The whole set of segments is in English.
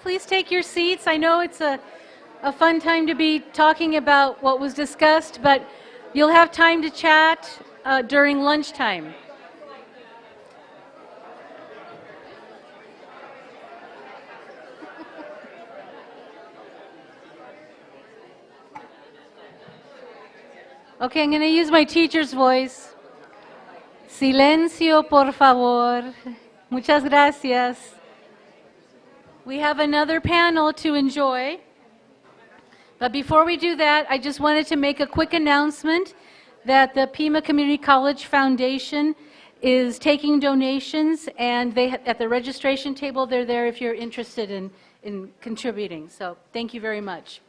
Please take your seats. I know it's a fun time to be talking about what was discussed, but you'll have time to chat during lunchtime. Okay, I'm going to use my teacher's voice. Silencio, por favor. Muchas gracias. We have another panel to enjoy. But before we do that, I just wanted to make a quick announcement that the Pima Community College Foundation is taking donations, and at the registration table, they're there if you're interested in contributing. So thank you very much.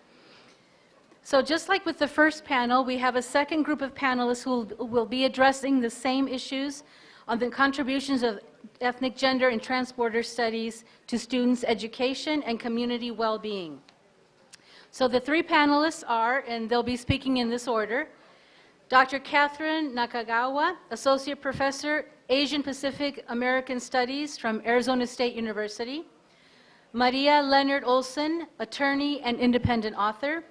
So just like with the first panel, we have a second group of panelists who will be addressing the same issues on the contributions of ethnic, gender, and transborder studies to students' education and community well-being. So the three panelists are, and they'll be speaking in this order, Dr. Catherine Nakagawa, Associate Professor, Asian Pacific American Studies from Arizona State University, Maria Leonard Olson, attorney and independent author,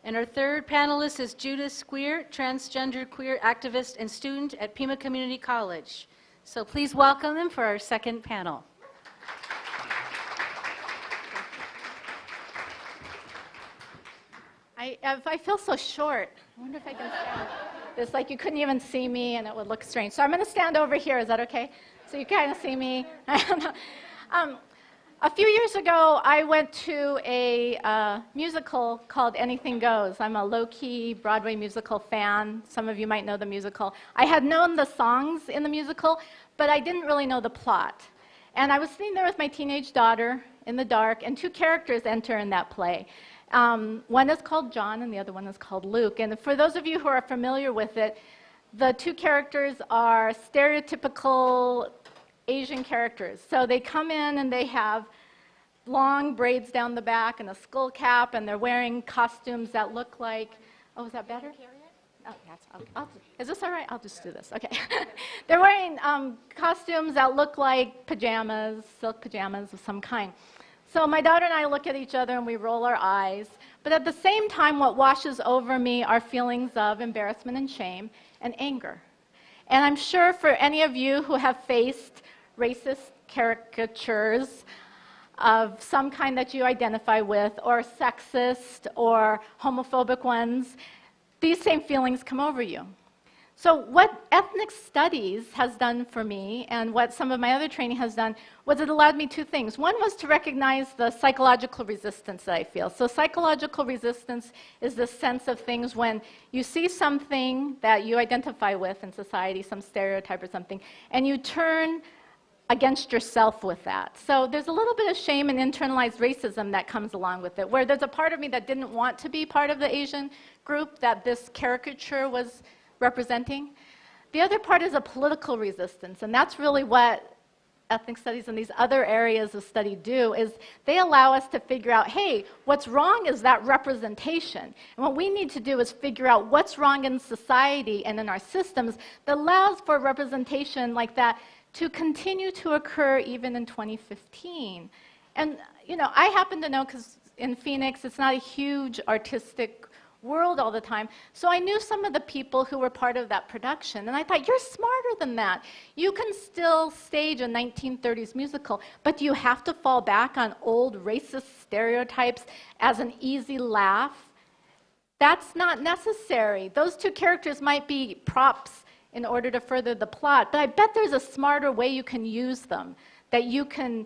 and our third panelist is Judith Squeer, transgender queer activist and student at Pima Community College. So please welcome them for our second panel. I feel so short. I wonder if I can stand. It's like you couldn't even see me and it would look strange. So I'm going to stand over here. Is that okay? So you kind of see me. A few years ago, I went to a musical called Anything Goes. I'm a low-key Broadway musical fan. Some of you might know the musical. I had known the songs in the musical, but I didn't really know the plot. And I was sitting there with my teenage daughter in the dark, and two characters enter in that play. One is called John, and the other one is called Luke. And for those of you who are familiar with it, the two characters are stereotypical Asian characters. So they come in and they have long braids down the back and a skull cap, and they're wearing costumes that look like, oh, is that better? Oh, yes. Is this all right? I'll just do this. Okay. They're wearing costumes that look like pajamas, silk pajamas of some kind. So my daughter and I look at each other and we roll our eyes. But at the same time, what washes over me are feelings of embarrassment and shame and anger. And I'm sure for any of you who have faced racist caricatures of some kind that you identify with, or sexist or homophobic ones, these same feelings come over you. So what ethnic studies has done for me, and what some of my other training has done, was it allowed me two things. One was to recognize the psychological resistance that I feel. So psychological resistance is the sense of things when you see something that you identify with in society, some stereotype or something, and you turn against yourself with that. So there's a little bit of shame and internalized racism that comes along with it, where there's a part of me that didn't want to be part of the Asian group that this caricature was representing. The other part is a political resistance, and that's really what ethnic studies and these other areas of study do, is they allow us to figure out, hey, what's wrong is that representation. And what we need to do is figure out what's wrong in society and in our systems that allows for representation like that to continue to occur even in 2015. And, you know, I happen to know, because in Phoenix, it's not a huge artistic world all the time, so I knew some of the people who were part of that production, and I thought, you're smarter than that. You can still stage a 1930s musical, but do you have to fall back on old racist stereotypes as an easy laugh? That's not necessary. Those two characters might be props in order to further the plot, but I bet there's a smarter way you can use them, that you can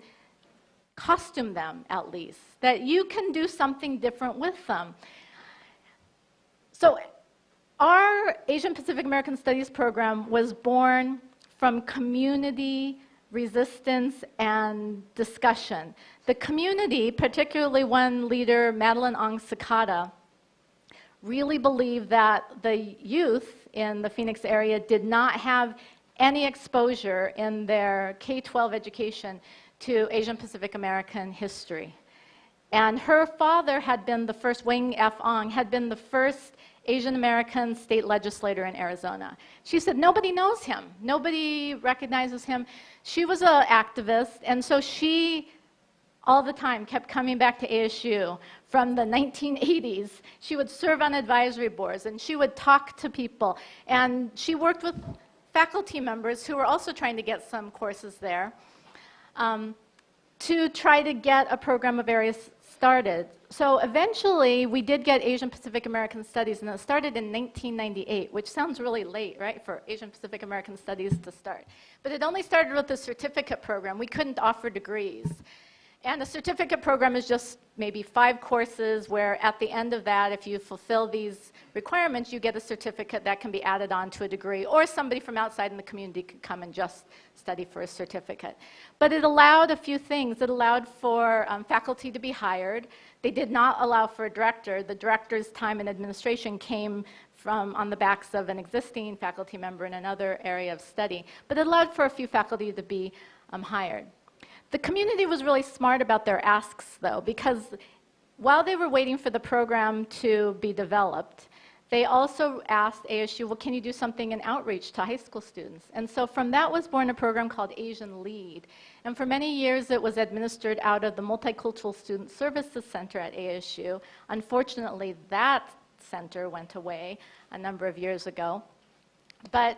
costume them at least, that you can do something different with them. So our Asian Pacific American Studies program was born from community resistance and discussion. The community, particularly one leader, Madeline Ong Sakata, really believed that the youth in the Phoenix area did not have any exposure in their K-12 education to Asian Pacific American history. And her father had been the first, Wang F. Ong, had been the first Asian American state legislator in Arizona. She said nobody knows him, nobody recognizes him. She was an activist, and so she all the time kept coming back to ASU from the 1980s. She would serve on advisory boards, and she would talk to people. And she worked with faculty members who were also trying to get some courses there to try to get a program of ARIA started. So eventually, we did get Asian Pacific American Studies, and it started in 1998, which sounds really late, right, for Asian Pacific American Studies to start. But it only started with the certificate program. We couldn't offer degrees. And a certificate program is just maybe 5 courses where at the end of that, if you fulfill these requirements, you get a certificate that can be added on to a degree, or somebody from outside in the community could come and just study for a certificate. But it allowed a few things. It allowed for faculty to be hired. They did not allow for a director. The director's time in administration came from on the backs of an existing faculty member in another area of study. But it allowed for a few faculty to be hired. The community was really smart about their asks, though, because while they were waiting for the program to be developed, they also asked ASU, well, can you do something in outreach to high school students? And so from that was born a program called Asian Lead. And for many years, it was administered out of the Multicultural Student Services Center at ASU. Unfortunately, that center went away a number of years ago. But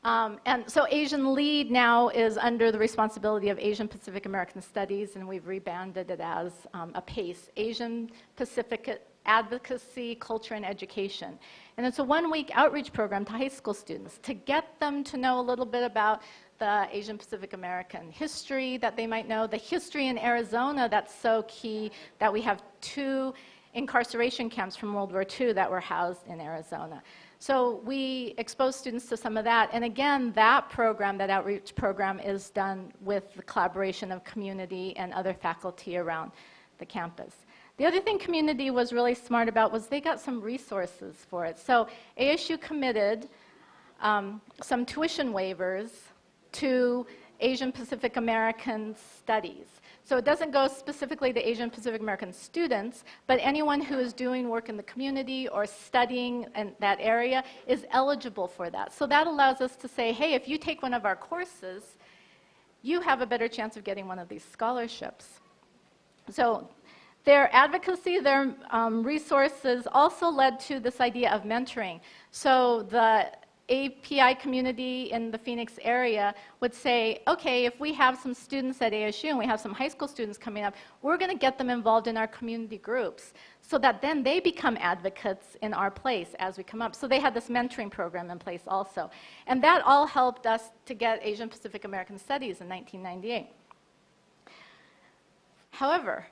and so Asian Lead now is under the responsibility of Asian Pacific American Studies, and we've rebranded it as a PACE, Asian Pacific Advocacy, Culture, and Education. And it's a one-week outreach program to high school students to get them to know a little bit about the Asian Pacific American history that they might know, the history in Arizona that's so key that we have 2 incarceration camps from World War II that were housed in Arizona. So we expose students to some of that. And again, that program, that outreach program, is done with the collaboration of community and other faculty around the campus. The other thing community was really smart about was they got some resources for it. So ASU committed some tuition waivers to Asian Pacific American Studies. So it doesn't go specifically to Asian Pacific American students, but anyone who is doing work in the community or studying in that area is eligible for that. So that allows us to say, hey, if you take one of our courses, you have a better chance of getting one of these scholarships. So their advocacy, their resources also led to this idea of mentoring. So the API community in the Phoenix area would say, okay, if we have some students at ASU and we have some high school students coming up, we're going to get them involved in our community groups so that then they become advocates in our place as we come up. So they had this mentoring program in place also. And that all helped us to get Asian Pacific American Studies in 1998. However,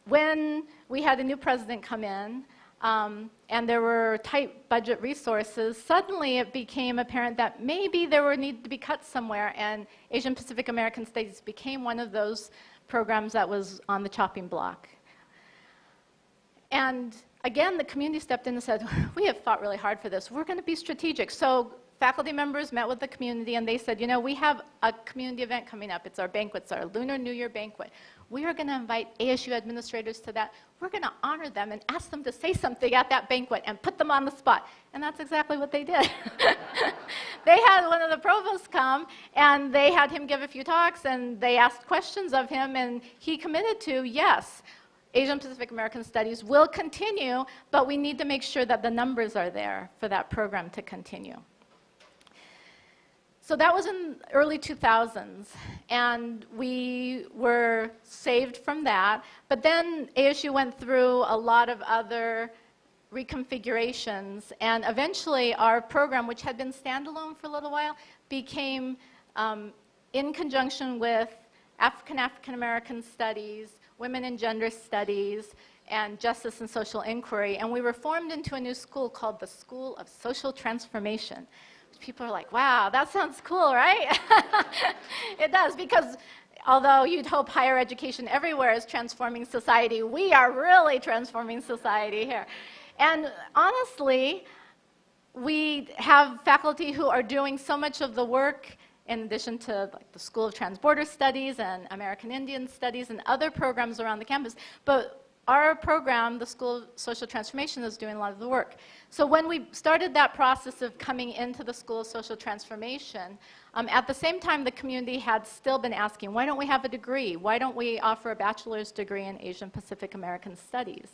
when we had a new president come in, and there were tight budget resources, suddenly it became apparent that maybe there would need to be cuts somewhere, and Asian Pacific American Studies became one of those programs that was on the chopping block. And again, the community stepped in and said, we have fought really hard for this. We're going to be strategic. So faculty members met with the community, and they said, you know, we have a community event coming up. It's our banquet. It's our Lunar New Year banquet. We are going to invite ASU administrators to that. We're going to honor them and ask them to say something at that banquet and put them on the spot. And that's exactly what they did. They had one of the provosts come, and they had him give a few talks, and they asked questions of him, and he committed to, yes, Asian Pacific American Studies will continue, but we need to make sure that the numbers are there for that program to continue. So that was in early 2000s, and we were saved from that. But then ASU went through a lot of other reconfigurations, and eventually our program, which had been standalone for a little while, became in conjunction with African American Studies, Women and Gender Studies, and Justice and Social Inquiry. And we were formed into a new school called the School of Social Transformation. People are like, wow, that sounds cool, right? It does, because although you'd hope higher education everywhere is transforming society, we are really transforming society here. And honestly, we have faculty who are doing so much of the work in addition to like the School of Transborder Studies and American Indian Studies and other programs around the campus. But our program, the School of Social Transformation, is doing a lot of the work. So when we started that process of coming into the School of Social Transformation, at the same time, the community had still been asking, why don't we have a degree? Why don't we offer a bachelor's degree in Asian Pacific American Studies?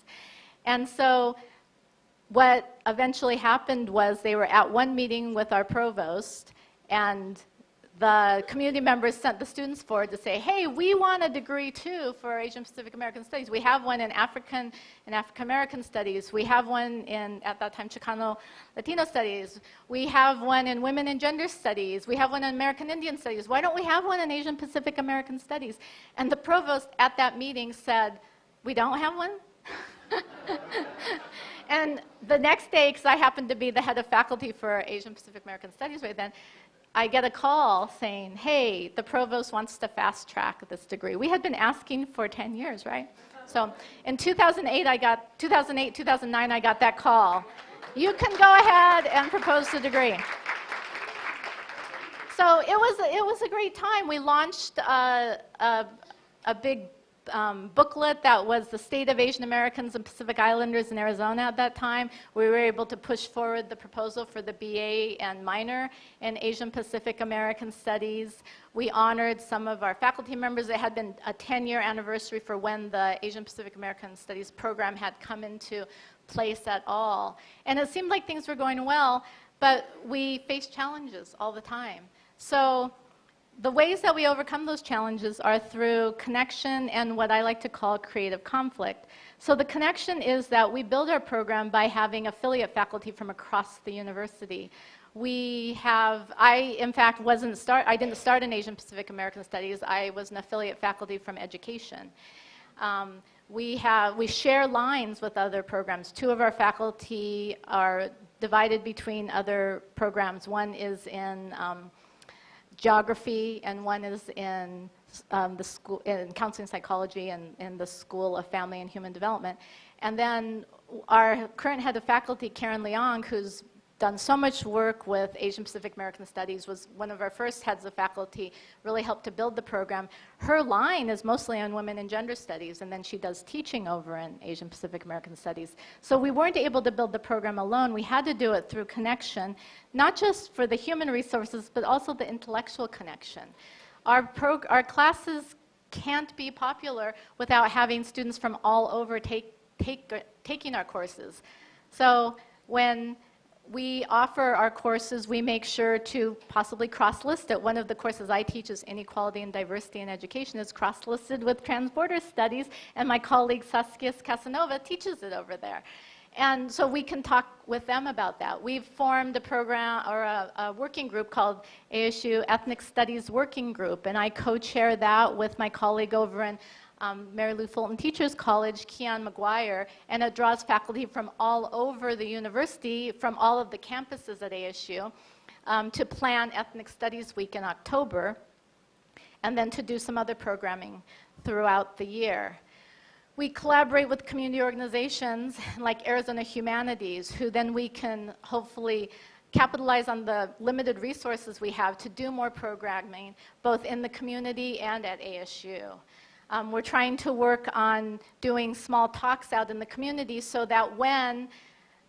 And so what eventually happened was they were at one meeting with our provost, and the community members sent the students forward to say, hey, we want a degree too for Asian Pacific American Studies. We have one in African and African American Studies. We have one in, at that time, Chicano Latino Studies. We have one in Women and Gender Studies. We have one in American Indian Studies. Why don't we have one in Asian Pacific American Studies? And the provost at that meeting said, we don't have one? And the next day, because I happened to be the head of faculty for Asian Pacific American Studies right then, I get a call saying, hey, the provost wants to fast track this degree. We had been asking for 10 years, right? So in 2008, 2009, I got that call. You can go ahead and propose the degree. So it was a great time. We launched a big booklet that was the state of Asian Americans and Pacific Islanders in Arizona at that time. We were able to push forward the proposal for the BA and minor in Asian Pacific American Studies. We honored some of our faculty members. It had been a 10-year anniversary for when the Asian Pacific American Studies program had come into place at all. And it seemed like things were going well, but we faced challenges all the time. So the ways that we overcome those challenges are through connection and what I like to call creative conflict. So the connection is that we build our program by having affiliate faculty from across the university. We have, in fact, I didn't start in Asian Pacific American Studies. I was an affiliate faculty from education. We share lines with other programs. Two of our faculty are divided between other programs. One is in geography, and one is in the school in counseling psychology and in the School of Family and Human Development. And then our current head of faculty, Karen Leong, who's done so much work with Asian Pacific American Studies, was one of our first heads of faculty, really helped to build the program. Her line is mostly on women and gender studies, and then she does teaching over in Asian Pacific American Studies. So we weren't able to build the program alone. We had to do it through connection, not just for the human resources, but also the intellectual connection. Our classes can't be popular without having students from all over taking our courses. So when we offer our courses, we make sure to possibly cross-list it. One of the courses I teach is Inequality and Diversity in Education, is cross-listed with Transborder Studies, and my colleague Saskia Casanova teaches it over there. And so we can talk with them about that. We've formed a program or a working group called ASU Ethnic Studies Working Group, and I co-chair that with my colleague over in Mary Lou Fulton Teachers College, Keon McGuire, and it draws faculty from all over the university, from all of the campuses at ASU, to plan Ethnic Studies Week in October, and then to do some other programming throughout the year. We collaborate with community organizations like Arizona Humanities, who then we can hopefully capitalize on the limited resources we have to do more programming, both in the community and at ASU. We're trying to work on doing small talks out in the community so that when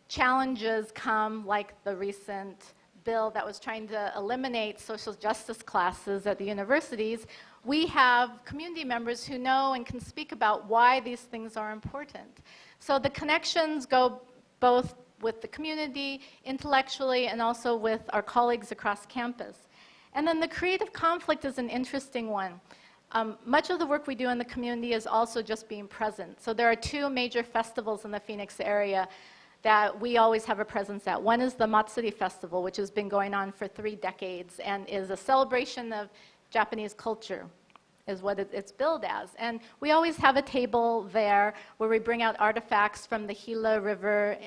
challenges come, like the recent bill that was trying to eliminate social justice classes at the universities, we have community members who know and can speak about why these things are important. So the connections go both with the community, intellectually, and also with our colleagues across campus. And then the creative conflict is an interesting one. Much of the work we do in the community is also just being present. So there are two major festivals in the Phoenix area that we always have a presence at. One is the Matsuri Festival, which has been going on for 3 decades and is a celebration of Japanese culture, is what it's billed as. And we always have a table there where we bring out artifacts from the Gila River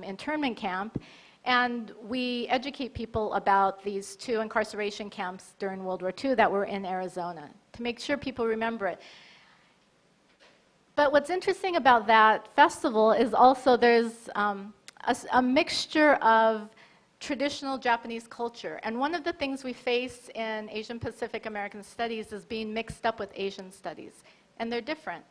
internment camp, and we educate people about these 2 incarceration camps during World War II that were in Arizona, to make sure people remember it. But what's interesting about that festival is also there's a mixture of traditional Japanese culture. And one of the things we face in Asian Pacific American Studies is being mixed up with Asian studies. And they're different,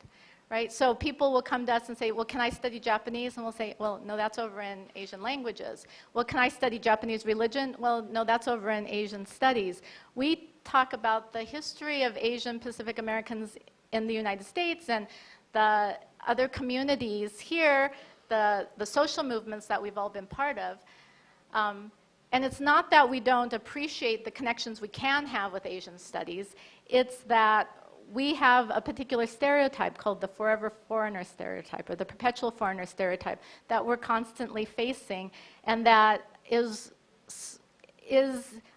right? So people will come to us and say, well, can I study Japanese? And we'll say, well, no, that's over in Asian languages. Well, can I study Japanese religion? Well, no, that's over in Asian studies. We talk about the history of Asian Pacific Americans in the United States and the other communities here, the social movements that we've all been part of. And it's not that we don't appreciate the connections we can have with Asian studies. It's that we have a particular stereotype called the forever foreigner stereotype, or the perpetual foreigner stereotype, that we're constantly facing, and that is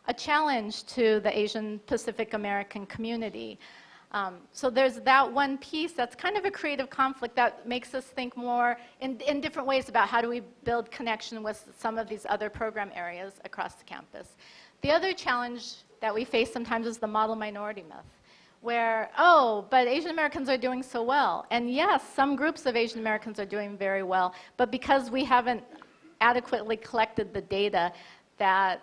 a challenge to the Asian Pacific American community. So there's that one piece that's kind of a creative conflict that makes us think more in different ways about how do we build connection with some of these other program areas across the campus. The other challenge that we face sometimes is the model minority myth, where, oh, but Asian Americans are doing so well. And yes, some groups of Asian Americans are doing very well, but because we haven't adequately collected the data that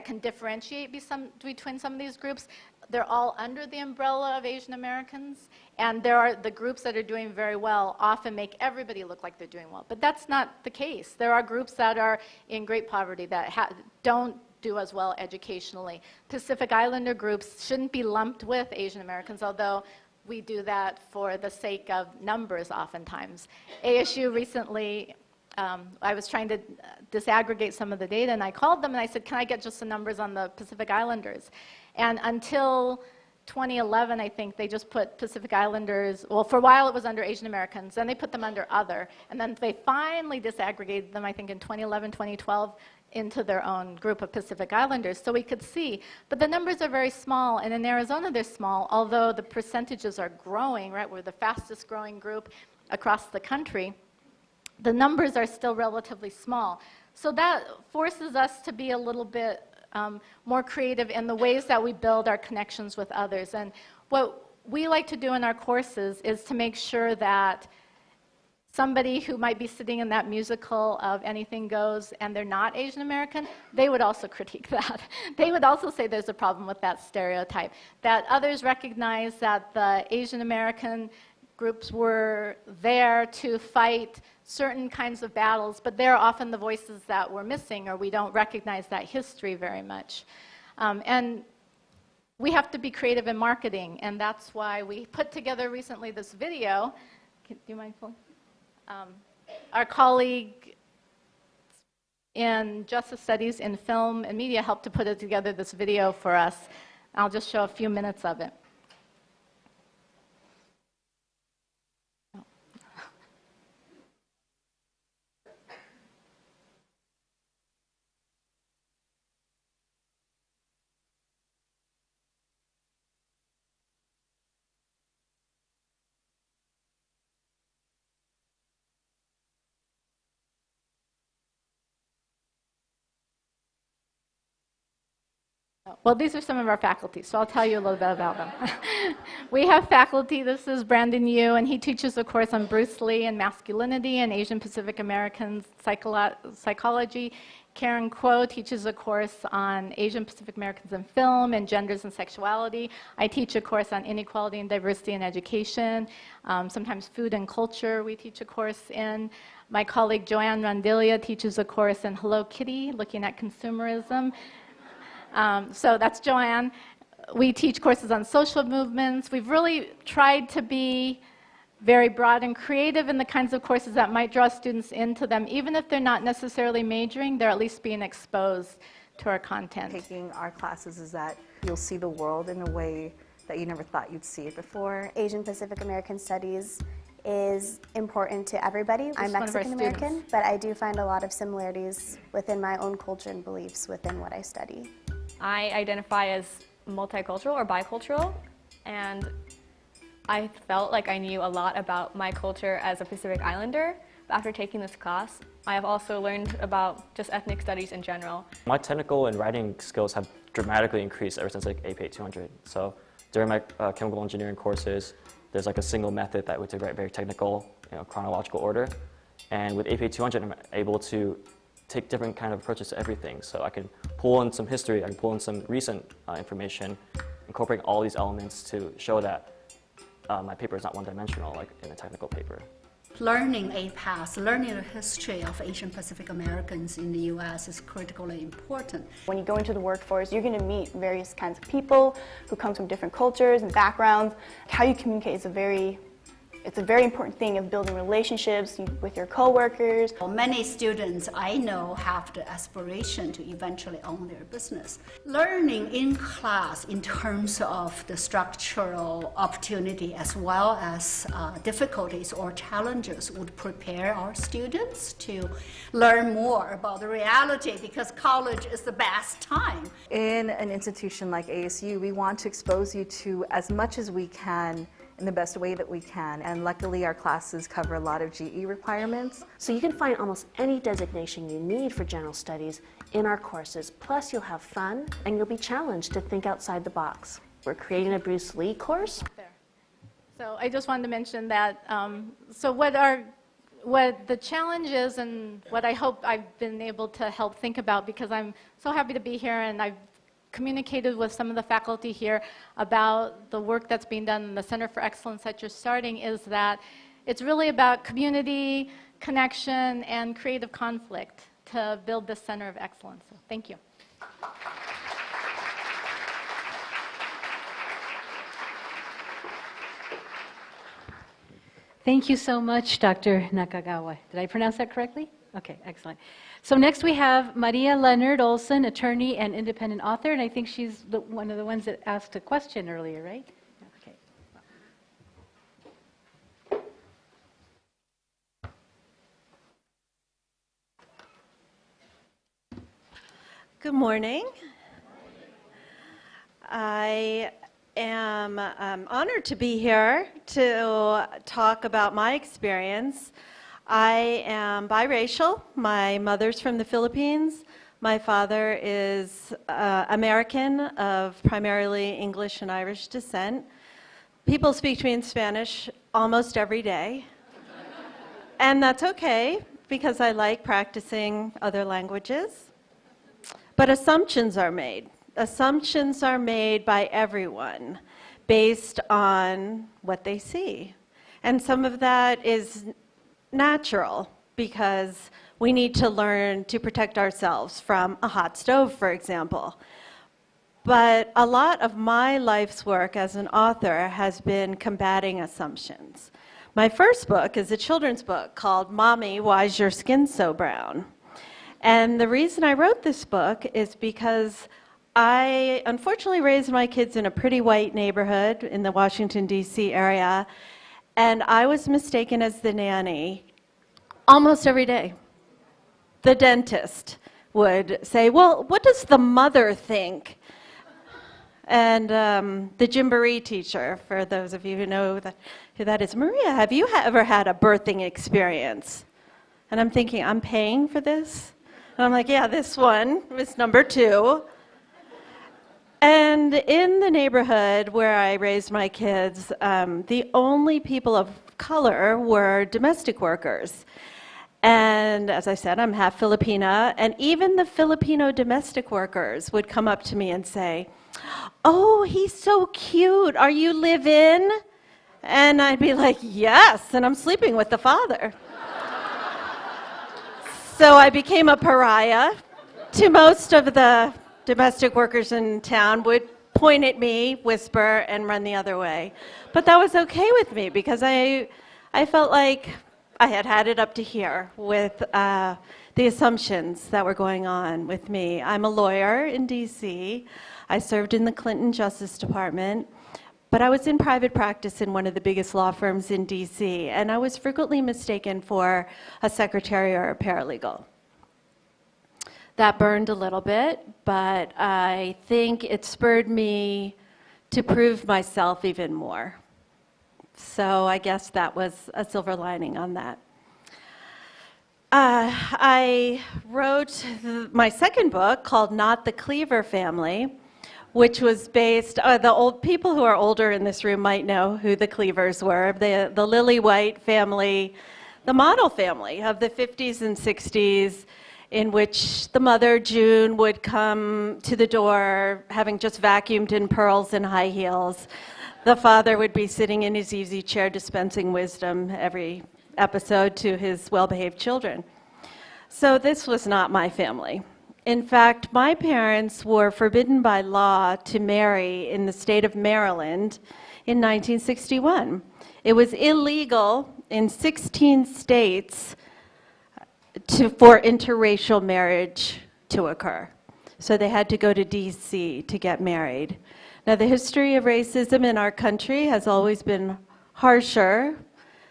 can differentiate between some of these groups, they're all under the umbrella of Asian Americans, and there are the groups that are doing very well often make everybody look like they're doing well. But that's not the case. There are groups that are in great poverty that don't do as well educationally. Pacific Islander groups shouldn't be lumped with Asian Americans, although we do that for the sake of numbers oftentimes. ASU recently, I was trying to disaggregate some of the data, and I called them and I said, can I get just the numbers on the Pacific Islanders? And until 2011, I think, they just put Pacific Islanders, well, for a while it was under Asian Americans, then they put them under other, and then they finally disaggregated them, I think, in 2011, 2012, into their own group of Pacific Islanders, so we could see. But the numbers are very small, and in Arizona they're small, although the percentages are growing, right? We're the fastest growing group across the country. The numbers are still relatively small. So that forces us to be a little bit more creative in the ways that we build our connections with others. And what we like to do in our courses is to make sure that somebody who might be sitting in that musical of Anything Goes and they're not Asian American, they would also critique that. They would also say there's a problem with that stereotype. That others recognize that the Asian American groups were there to fight certain kinds of battles, but they're often the voices that we're missing, or we don't recognize that history very much. And we have to be creative in marketing, and that's why we put together recently this video. Do you mind pulling? Our colleague in Justice Studies in Film and Media helped to put it together, this video for us. I'll just show a few minutes of it. Well, these are some of our faculty, so I'll tell you a little bit about them. We have faculty. This is Brandon Yu, and he teaches a course on Bruce Lee and masculinity and Asian Pacific American psychology. Karen Kuo teaches a course on Asian Pacific Americans in film and genders and sexuality. I teach a course on inequality and diversity in education. Sometimes food and culture we teach a course in. My colleague Joanne Rondilia teaches a course in Hello Kitty, looking at consumerism. So that's Joanne. We teach courses on social movements. We've really tried to be very broad and creative in the kinds of courses that might draw students into them. Even if they're not necessarily majoring, they're at least being exposed to our content. Taking our classes is that you'll see the world in a way that you never thought you'd see it before. Asian Pacific American Studies is important to everybody. I'm Mexican American, but I do find a lot of similarities within my own culture and beliefs within what I study. I identify as multicultural or bicultural, and I felt like I knew a lot about my culture as a Pacific Islander. But after taking this class, I have also learned about just ethnic studies in general. My technical and writing skills have dramatically increased ever since like AP 200. So during my chemical engineering courses, there's like a single method that we to write very technical, chronological order. And with AP 200, I'm able to take different kind of approaches to everything. So I can pull in some history, I can pull in some recent information, incorporate all these elements to show that my paper is not one-dimensional like in a technical paper. Learning APAS, learning the history of Asian Pacific Americans in the U.S. is critically important. When you go into the workforce, you're going to meet various kinds of people who come from different cultures and backgrounds. How you communicate is it's a very important thing of building relationships with your coworkers. Many students I know have the aspiration to eventually own their business. Learning in class in terms of the structural opportunity as well as difficulties or challenges would prepare our students to learn more about the reality, because college is the best time. In an institution like ASU, we want to expose you to as much as we can in the best way that we can, and luckily our classes cover a lot of GE requirements. So you can find almost any designation you need for general studies in our courses, plus you'll have fun and you'll be challenged to think outside the box. We're creating a Bruce Lee course. So I just wanted to mention that, so what the challenge is and what I hope I've been able to help think about, because I'm so happy to be here and I've communicated with some of the faculty here about the work that's being done in the Center for Excellence that you're starting, is that it's really about community, connection, and creative conflict to build this Center of Excellence. So thank you. Thank you so much, Dr. Nakagawa. Did I pronounce that correctly? Okay, excellent. So next we have Maria Leonard Olson, attorney and independent author, and I think she's one of the ones that asked a question earlier, right? Okay. Good morning. I am honored to be here to talk about my experience. I am biracial. My mother's from the Philippines. My father is American of primarily English and Irish descent. People speak to me in Spanish almost every day. And that's okay, because I like practicing other languages. But assumptions are made. Assumptions are made by everyone based on what they see. And some of that is natural, because we need to learn to protect ourselves from a hot stove, for example. But a lot of my life's work as an author has been combating assumptions. My first book is a children's book called Mommy, Why's Your Skin So Brown? And the reason I wrote this book is because I unfortunately raised my kids in a pretty white neighborhood in the Washington, D.C. area, and I was mistaken as the nanny almost every day. The dentist would say, well, what does the mother think? And the Gymboree teacher, for those of you who know who that is, Maria, have you ever had a birthing experience? And I'm thinking, I'm paying for this? And I'm like, yeah, this one was number 2. And in the neighborhood where I raised my kids, the only people of color were domestic workers. And as I said, I'm half Filipina, and even the Filipino domestic workers would come up to me and say, oh, he's so cute, are you live-in? And I'd be like, yes, and I'm sleeping with the father. So I became a pariah. To most of the domestic workers in town would point at me, whisper, and run the other way. But that was okay with me, because I felt like I had had it up to here with the assumptions that were going on with me. I'm a lawyer in D.C. I served in the Clinton Justice Department, but I was in private practice in one of the biggest law firms in D.C., and I was frequently mistaken for a secretary or a paralegal. That burned a little bit, but I think it spurred me to prove myself even more. So I guess that was a silver lining on that. I wrote my second book called Not the Cleaver Family, which was based, the old people who are older in this room might know who the Cleavers were, the Lily White family, the model family of the 50s and 60s, in which the mother, June, would come to the door having just vacuumed in pearls and high heels. the father would be sitting in his easy chair dispensing wisdom every episode to his well-behaved children. So this was not my family. In fact, my parents were forbidden by law to marry in the state of Maryland in 1961. It was illegal in 16 states for interracial marriage to occur. So they had to go to D.C. to get married. Now, the history of racism in our country has always been harsher,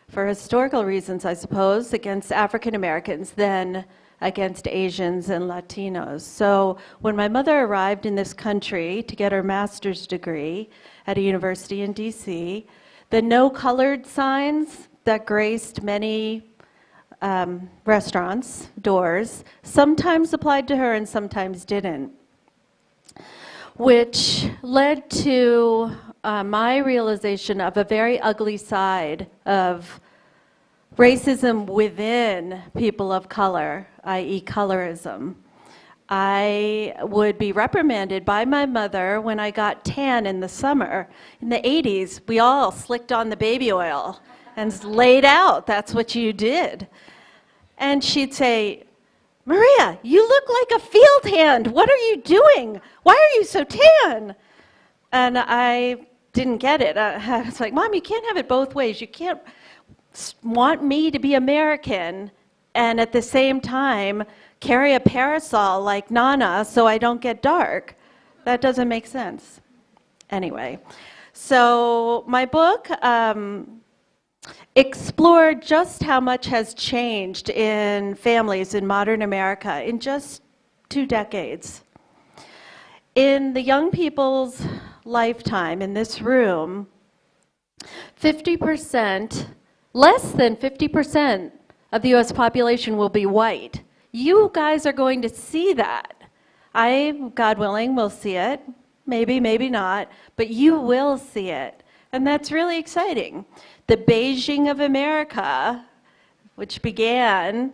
for historical reasons, I suppose, against African Americans than against Asians and Latinos. So when my mother arrived in this country to get her master's degree at a university in D.C., the no colored signs that graced many restaurants' doors sometimes applied to her and sometimes didn't, which led to my realization of a very ugly side of racism within people of color, i.e. colorism. I would be reprimanded by my mother when I got tan in the summer. In the 80s, we all slicked on the baby oil and laid out. That's what you did. And she'd say, "Maria, you look like a field hand. What are you doing? Why are you so tan?" And I didn't get it. I was like, "Mom, you can't have it both ways. You can't want me to be American and at the same time carry a parasol like Nana so I don't get dark. That doesn't make sense." Anyway, so my book explored just how much has changed in families in modern America in just 2 decades. In the young people's lifetime in this room, 50%, less than 50% of the US population will be white. You guys are going to see that. I, God willing, will see it. Maybe, maybe not, but you will see it. And that's really exciting. The Beijing of America, which began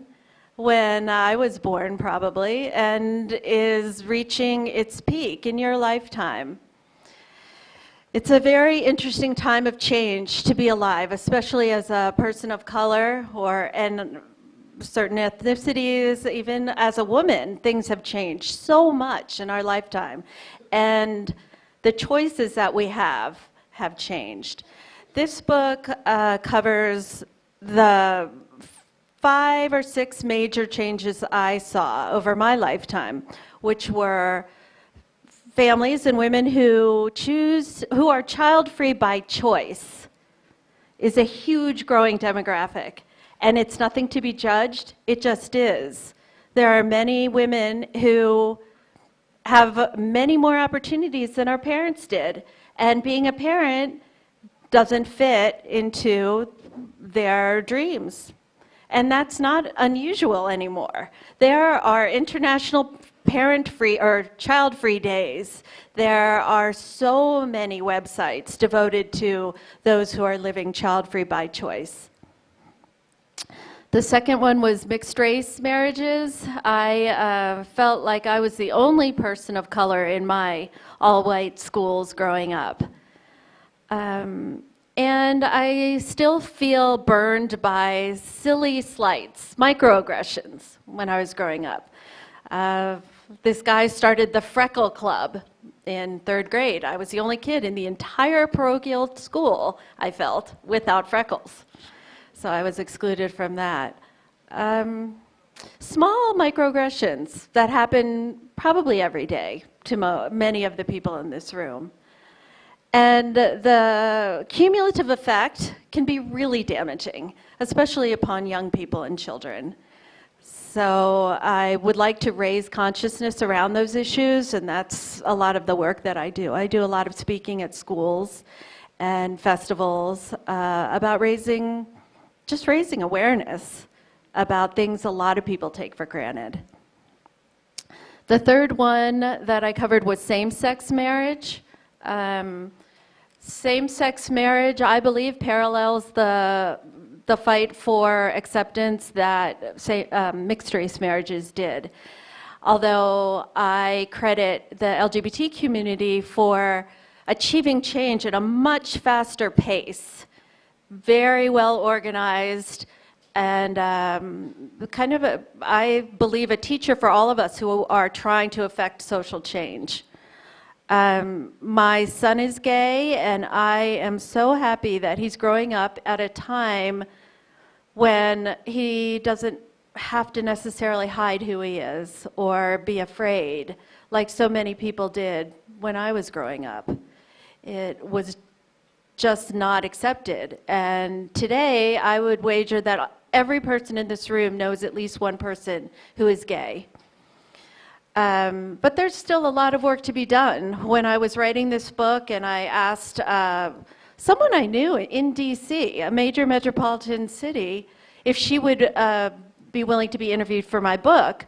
when I was born probably, and is reaching its peak in your lifetime. It's a very interesting time of change to be alive, especially as a person of color and certain ethnicities, even as a woman. Things have changed so much in our lifetime, and the choices that we have changed. This book covers the 5 or 6 major changes I saw over my lifetime, which were families and women who are child-free by choice is a huge growing demographic. And it's nothing to be judged, it just is. There are many women who have many more opportunities than our parents did. And being a parent doesn't fit into their dreams. And that's not unusual anymore. There are international parent-free or child-free days. There are so many websites devoted to those who are living child-free by choice. The second one was mixed race marriages. I felt like I was the only person of color in my all-white schools growing up. And I still feel burned by silly slights, microaggressions when I was growing up. This guy started the Freckle Club in 3rd grade. I was the only kid in the entire parochial school, I felt, without freckles. So I was excluded from that. Small microaggressions that happen probably every day to many of the people in this room. And the cumulative effect can be really damaging, especially upon young people and children. So I would like to raise consciousness around those issues, and that's a lot of the work that I do. I do a lot of speaking at schools and festivals about raising awareness about things a lot of people take for granted. The third one that I covered was same-sex marriage. Same-sex marriage, I believe, parallels the fight for acceptance that mixed-race marriages did. Although I credit the LGBT community for achieving change at a much faster pace, very well organized, and kind of, I believe, a teacher for all of us who are trying to affect social change. My son is gay, and I am so happy that he's growing up at a time when he doesn't have to necessarily hide who he is or be afraid like so many people did when I was growing up. It was just not accepted. And today, I would wager that every person in this room knows at least one person who is gay. But there's still a lot of work to be done. When I was writing this book and I asked someone I knew in DC, a major metropolitan city, if she would be willing to be interviewed for my book,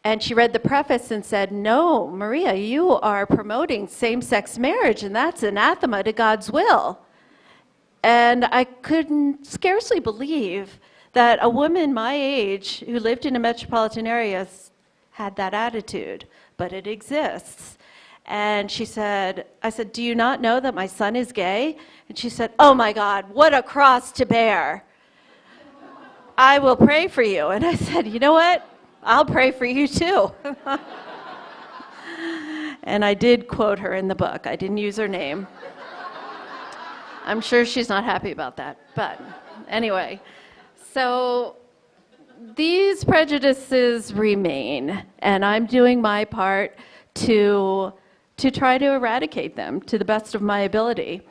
and she read the preface and said, "No, Maria, you are promoting same-sex marriage, and that's anathema to God's will." And I couldn't scarcely believe that a woman my age who lived in a metropolitan area had that attitude, but it exists. And she said, I said, "Do you not know that my son is gay?" And she said, "Oh my God, what a cross to bear. I will pray for you." And I said, "You know what? I'll pray for you too." And I did quote her in the book. I didn't use her name. I'm sure she's not happy about that. But anyway, so these prejudices remain, and I'm doing my part to try to eradicate them to the best of my ability.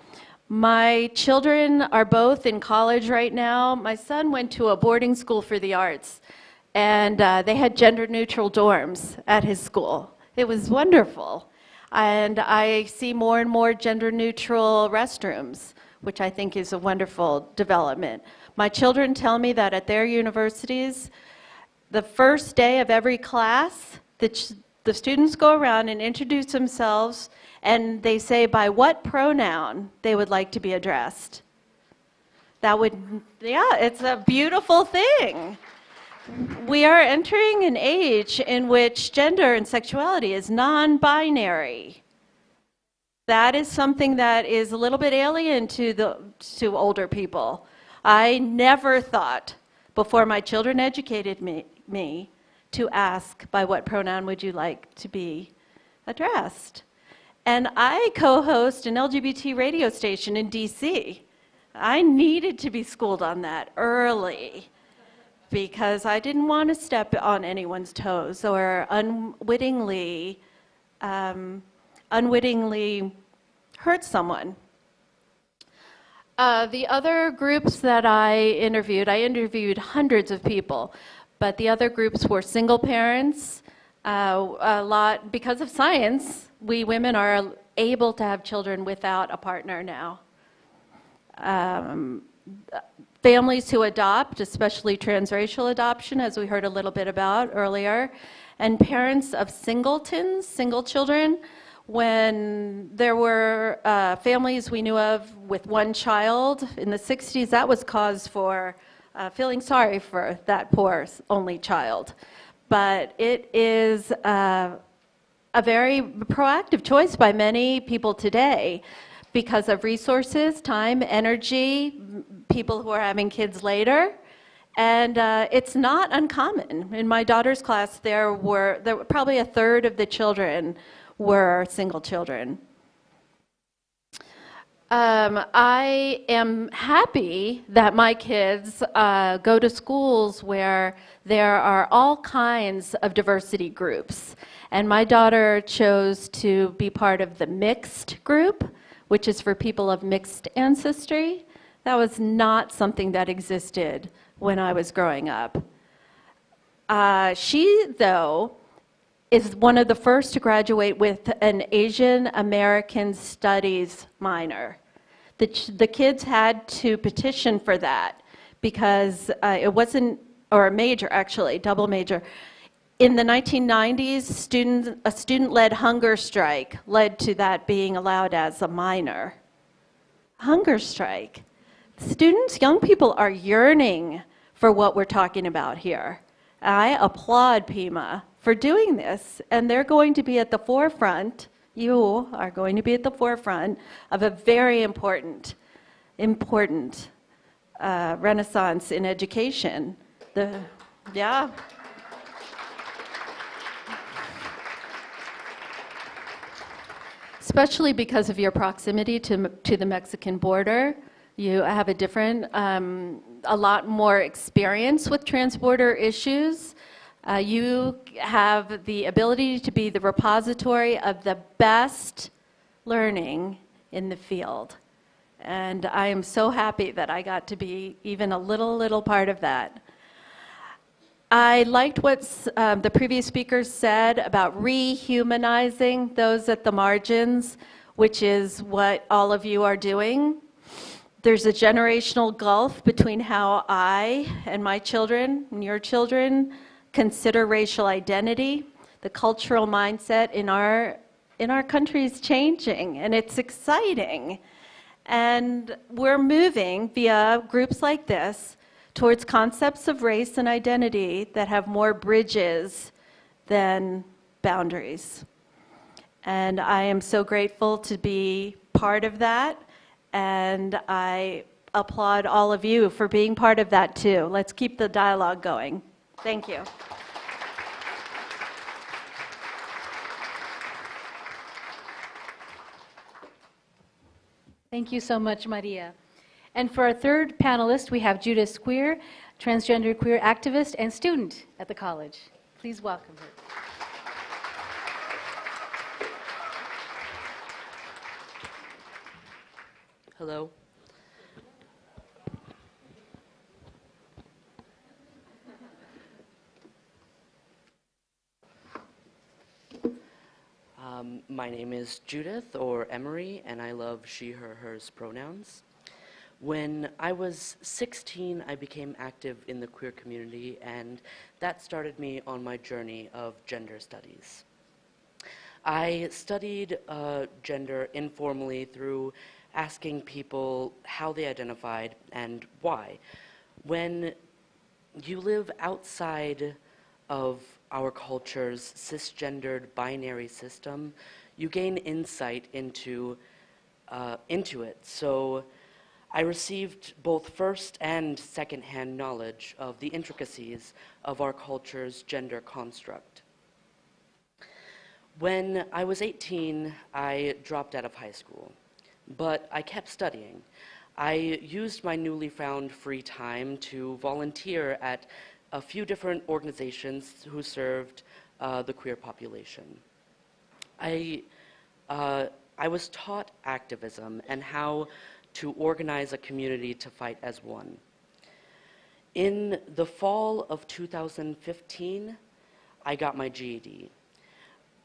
My children are both in college right now. My son went to a boarding school for the arts, and they had gender-neutral dorms at his school. It was wonderful. And I see more and more gender-neutral restrooms, which I think is a wonderful development. My children tell me that at their universities, the first day of every class, the students go around and introduce themselves, and they say by what pronoun they would like to be addressed. It's a beautiful thing. We are entering an age in which gender and sexuality is non-binary. That is something that is a little bit alien to older people. I never thought, before my children educated me, to ask, by what pronoun would you like to be addressed? And I co-host an LGBT radio station in DC. I needed to be schooled on that early because I didn't want to step on anyone's toes or unwittingly hurt someone. The other groups that I interviewed hundreds of people, but the other groups were single parents. A lot, because of science, we women are able to have children without a partner now. Families who adopt, especially transracial adoption, as we heard a little bit about earlier, and parents of singletons, single children. When there were families we knew of with one child in the 60s, that was cause for feeling sorry for that poor only child. But it is a very proactive choice by many people today because of resources, time, energy, people who are having kids later. And it's not uncommon. In my daughter's class, there were probably a third of the children were single children. I am happy that my kids go to schools where there are all kinds of diversity groups. And my daughter chose to be part of the mixed group, which is for people of mixed ancestry. That was not something that existed when I was growing up. She, though, is one of the first to graduate with an Asian American Studies minor. The kids had to petition for that because it wasn't, or a major actually, double major. In the 1990s, a student-led hunger strike led to that being allowed as a minor. Hunger strike. Students, young people are yearning for what we're talking about here. I applaud Pima for doing this, and they're going to be at the forefront You are going to be at the forefront of a very important renaissance in education. Yeah. Especially because of your proximity to the Mexican border. You have a lot more experience with transborder issues. You have the ability to be the repository of the best learning in the field. And I am so happy that I got to be even a little part of that. I liked what the previous speakers said about rehumanizing those at the margins, which is what all of you are doing. There's a generational gulf between how I and my children and your children consider racial identity. The cultural mindset in our country is changing, and it's exciting. And we're moving via groups like this towards concepts of race and identity that have more bridges than boundaries. And I am so grateful to be part of that, and I applaud all of you for being part of that too. Let's keep the dialogue going. Thank you. Thank you so much, Maria. And for our third panelist, we have Judith Squeer, transgender queer activist and student at the college. Please welcome her. Hello. My name is Judith, or Emery, and I love she, her, hers pronouns. When I was 16, I became active in the queer community, and that started me on my journey of gender studies. I studied gender informally through asking people how they identified and why. When you live outside of our culture's cisgendered binary system, you gain insight into it. So I received both first and second-hand knowledge of the intricacies of our culture's gender construct. When I was 18, I dropped out of high school, but I kept studying. I used my newly found free time to volunteer at a few different organizations who served the queer population. I was taught activism and how to organize a community to fight as one. In the fall of 2015, I got my GED,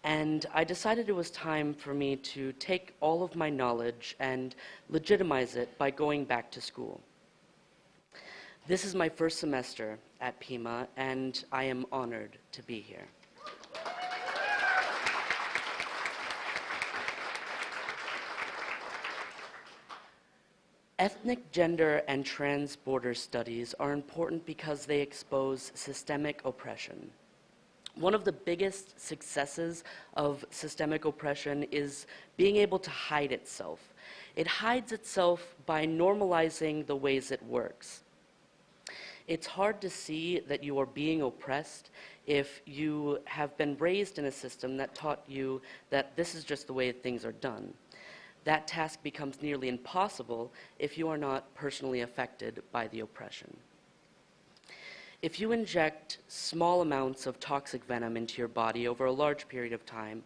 and I decided it was time for me to take all of my knowledge and legitimize it by going back to school. This is my first semester at Pima, and I am honored to be here. Ethnic, gender, and transborder studies are important because they expose systemic oppression. One of the biggest successes of systemic oppression is being able to hide itself. It hides itself by normalizing the ways it works. It's hard to see that you are being oppressed if you have been raised in a system that taught you that this is just the way things are done. That task becomes nearly impossible if you are not personally affected by the oppression. If you inject small amounts of toxic venom into your body over a large period of time,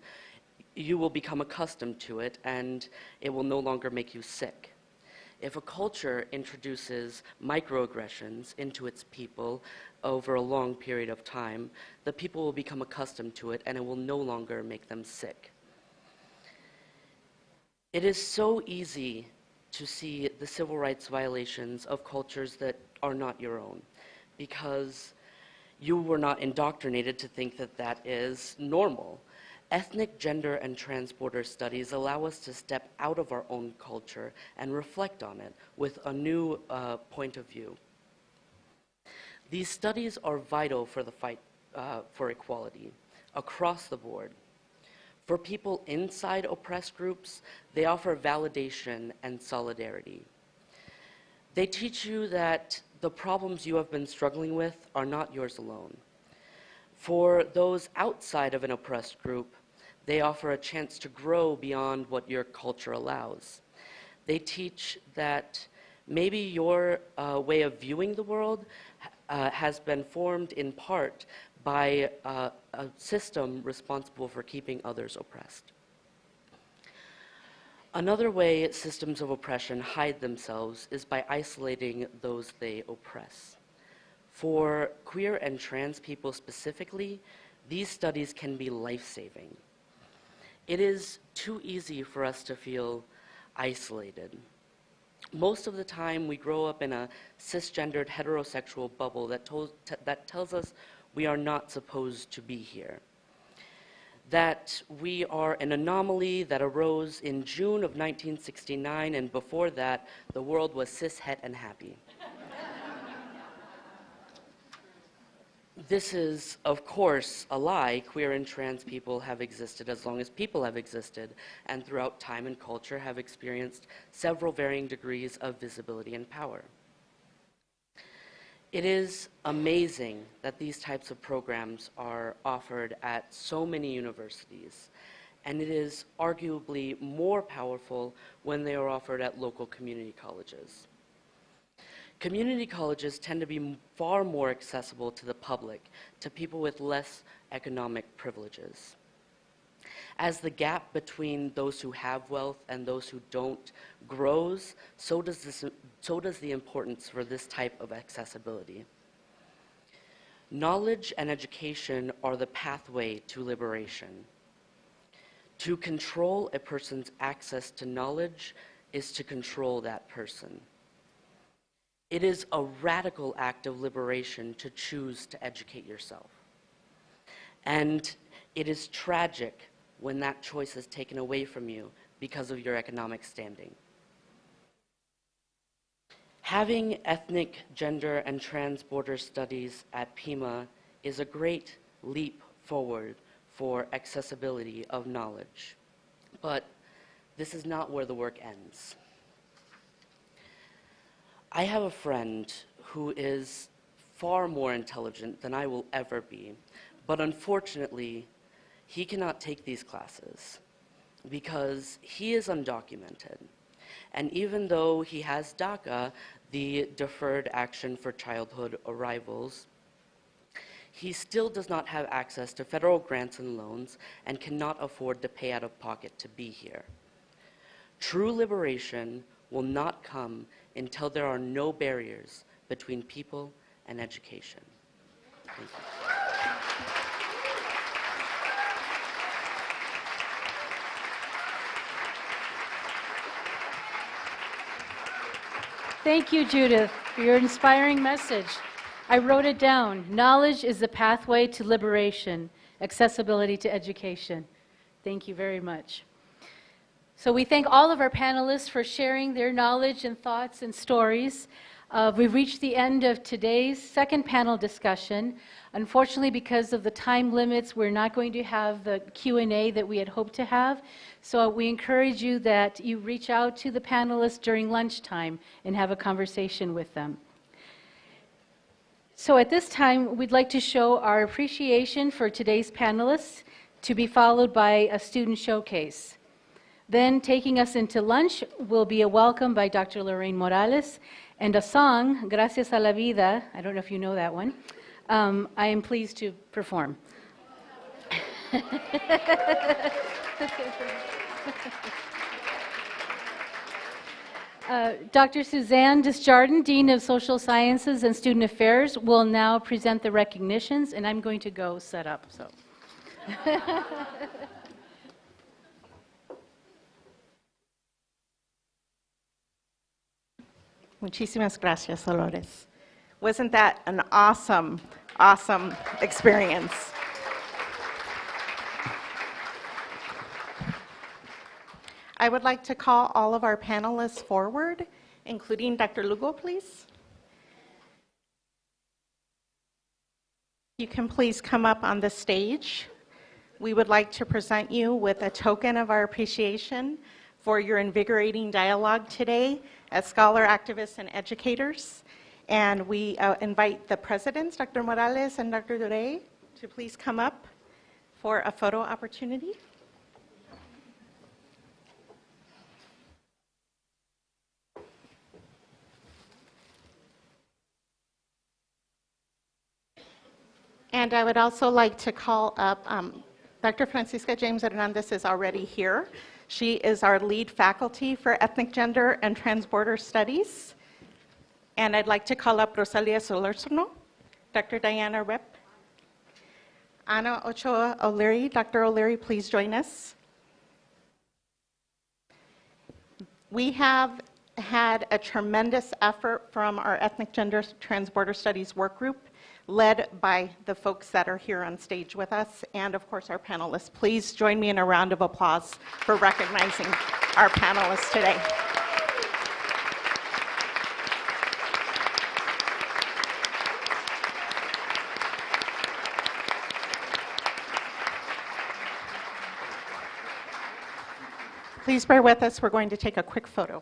you will become accustomed to it, and it will no longer make you sick. If a culture introduces microaggressions into its people over a long period of time, the people will become accustomed to it, and it will no longer make them sick. It is so easy to see the civil rights violations of cultures that are not your own, because you were not indoctrinated to think that that is normal. Ethnic, gender, and transborder studies allow us to step out of our own culture and reflect on it with a new point of view. These studies are vital for the fight for equality across the board. For people inside oppressed groups, they offer validation and solidarity. They teach you that the problems you have been struggling with are not yours alone. For those outside of an oppressed group, they offer a chance to grow beyond what your culture allows. They teach that maybe your way of viewing the world has been formed in part by a system responsible for keeping others oppressed. Another way systems of oppression hide themselves is by isolating those they oppress. For queer and trans people specifically, these studies can be life-saving. It is too easy for us to feel isolated. Most of the time, we grow up in a cisgendered heterosexual bubble that tells us we are not supposed to be here, that we are an anomaly that arose in June of 1969, and before that, the world was cis, het, and happy. This is, of course, a lie. Queer and trans people have existed as long as people have existed, and throughout time and culture have experienced several varying degrees of visibility and power. It is amazing that these types of programs are offered at so many universities, and it is arguably more powerful when they are offered at local community colleges. Community colleges tend to be far more accessible to the public, to people with less economic privileges. As the gap between those who have wealth and those who don't grows, so does the importance for this type of accessibility. Knowledge and education are the pathway to liberation. To control a person's access to knowledge is to control that person. It is a radical act of liberation to choose to educate yourself. And it is tragic when that choice is taken away from you because of your economic standing. Having ethnic, gender, and transborder studies at Pima is a great leap forward for accessibility of knowledge. But this is not where the work ends. I have a friend who is far more intelligent than I will ever be, but unfortunately, he cannot take these classes because he is undocumented. And even though he has DACA, the Deferred Action for Childhood Arrivals, he still does not have access to federal grants and loans and cannot afford to pay out of pocket to be here. True liberation will not come until there are no barriers between people and education. Thank you. Thank you, Judith, for your inspiring message. I wrote it down. Knowledge is the pathway to liberation, accessibility to education. Thank you very much. So we thank all of our panelists for sharing their knowledge and thoughts and stories. We've reached the end of today's second panel discussion. Unfortunately, because of the time limits, we're not going to have the Q&A that we had hoped to have. So we encourage you that you reach out to the panelists during lunchtime and have a conversation with them. So at this time, we'd like to show our appreciation for today's panelists, to be followed by a student showcase. Then taking us into lunch will be a welcome by Dr. Lorraine Morales and a song, Gracias a la Vida. I don't know if you know that one. I am pleased to perform. Dr. Suzanne Desjardins, Dean of Social Sciences and Student Affairs, will now present the recognitions, and I'm going to go set up. So. Muchísimas gracias, Dolores. Wasn't that an awesome, awesome experience? I would like to call all of our panelists forward, including Dr. Lugo, please. You can please come up on the stage. we would like to present you with a token of our appreciation for your invigorating dialogue today as scholar, activists, and educators. And we invite the presidents, Dr. Morales and Dr. Dure, to please come up for a photo opportunity. And I would also like to call up Dr. Francisca James Hernandez is already here. She is our lead faculty for Ethnic, Gender, and Transborder Studies. And I'd like to call up Rosalia Solorzano, Dr. Diana Rep, Ana Ochoa O'Leary. Dr. O'Leary, please join us. We have had a tremendous effort from our Ethnic, Gender, Transborder Studies work group, led by the folks that are here on stage with us, and of course our panelists. Please join me in a round of applause for recognizing our panelists today. Please bear with us, we're going to take a quick photo.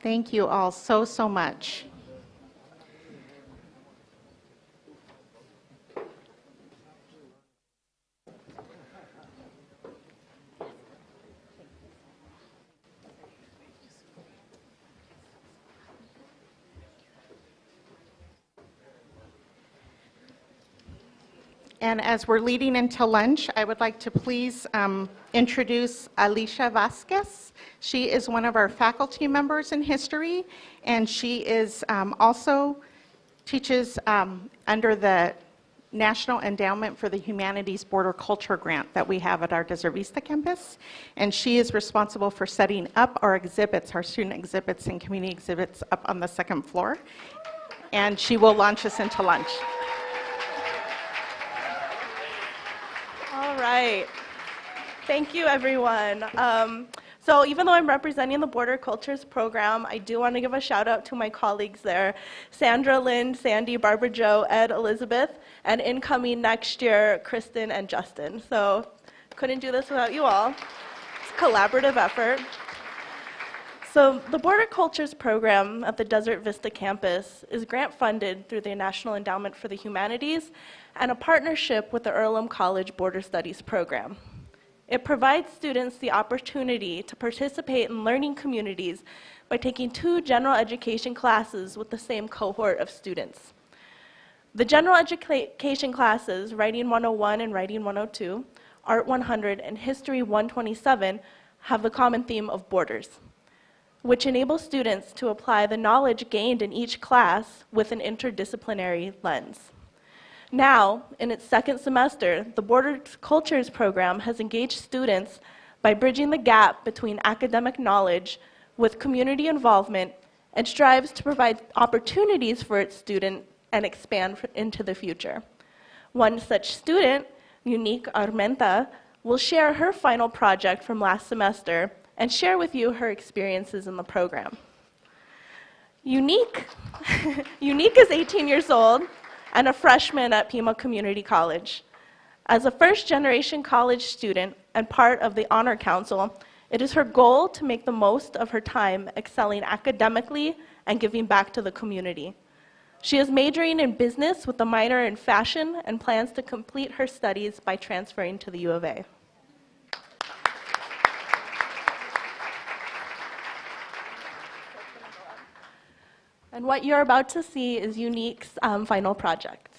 Thank you all so much. And as we're leading into lunch, I would like to please introduce Alicia Vasquez. She is one of our faculty members in history, and she is also teaches under the National Endowment for the Humanities Border Culture Grant that we have at our Desert Vista campus. And she is responsible for setting up our exhibits, our student exhibits and community exhibits up on the second floor. And she will launch us into lunch. All right. Thank you, everyone. So even though I'm representing the Border Cultures program, I do want to give a shout out to my colleagues there, Sandra, Lynn, Sandy, Barbara Jo, Ed, Elizabeth, and incoming next year, Kristen and Justin. So couldn't do this without you all. It's a collaborative effort. So the Border Cultures program at the Desert Vista campus is grant funded through the National Endowment for the Humanities and a partnership with the Earlham College Border Studies program. It provides students the opportunity to participate in learning communities by taking 2 general education classes with the same cohort of students. The general education classes, Writing 101 and Writing 102, Art 100, and History 127, have the common theme of borders, which enables students to apply the knowledge gained in each class with an interdisciplinary lens. Now, in its second semester, the Border Cultures program has engaged students by bridging the gap between academic knowledge with community involvement and strives to provide opportunities for its students and expand into the future. One such student, Unique Armenta, will share her final project from last semester and share with you her experiences in the program. Unique is 18 years old and a freshman at Pima Community College. As a first-generation college student and part of the Honor Council, it is her goal to make the most of her time excelling academically and giving back to the community. She is majoring in business with a minor in fashion and plans to complete her studies by transferring to the U of A. And what you're about to see is Unique's final project.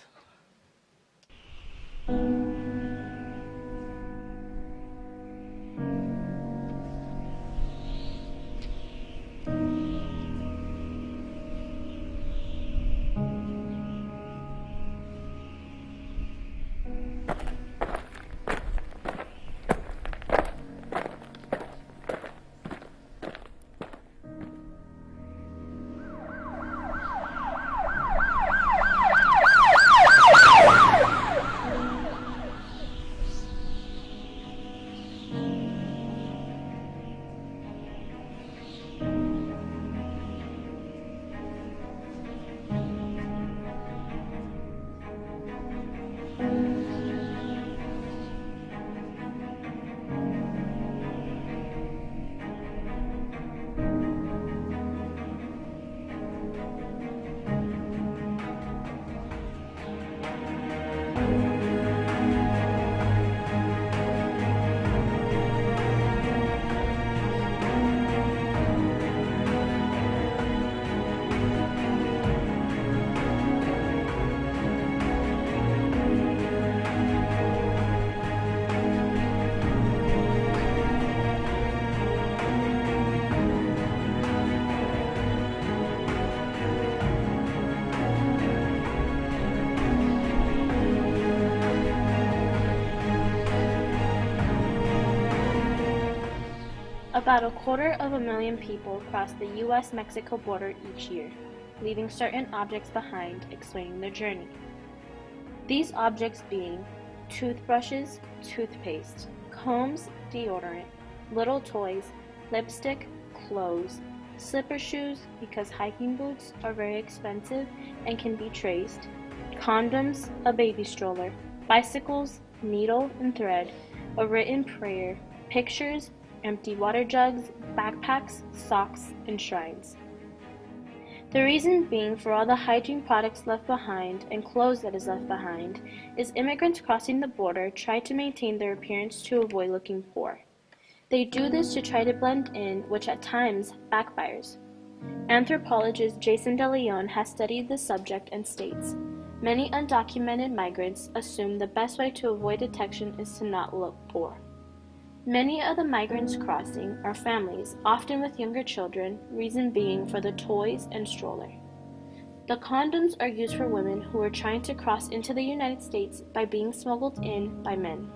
About 250,000 people cross the U.S.-Mexico border each year, leaving certain objects behind, explaining their journey. These objects being toothbrushes, toothpaste, combs, deodorant, little toys, lipstick, clothes, slipper shoes because hiking boots are very expensive and can be traced, condoms, a baby stroller, bicycles, needle and thread, a written prayer, pictures, empty water jugs, backpacks, socks, and shrines. The reason being for all the hygiene products left behind and clothes that is left behind is immigrants crossing the border try to maintain their appearance to avoid looking poor. They do this to try to blend in, which at times backfires. Anthropologist Jason DeLeon has studied the subject and states, many undocumented migrants assume the best way to avoid detection is to not look poor. Many of the migrants crossing are families, often with younger children, reason being for the toys and stroller. The condoms are used for women who are trying to cross into the United States by being smuggled in by men.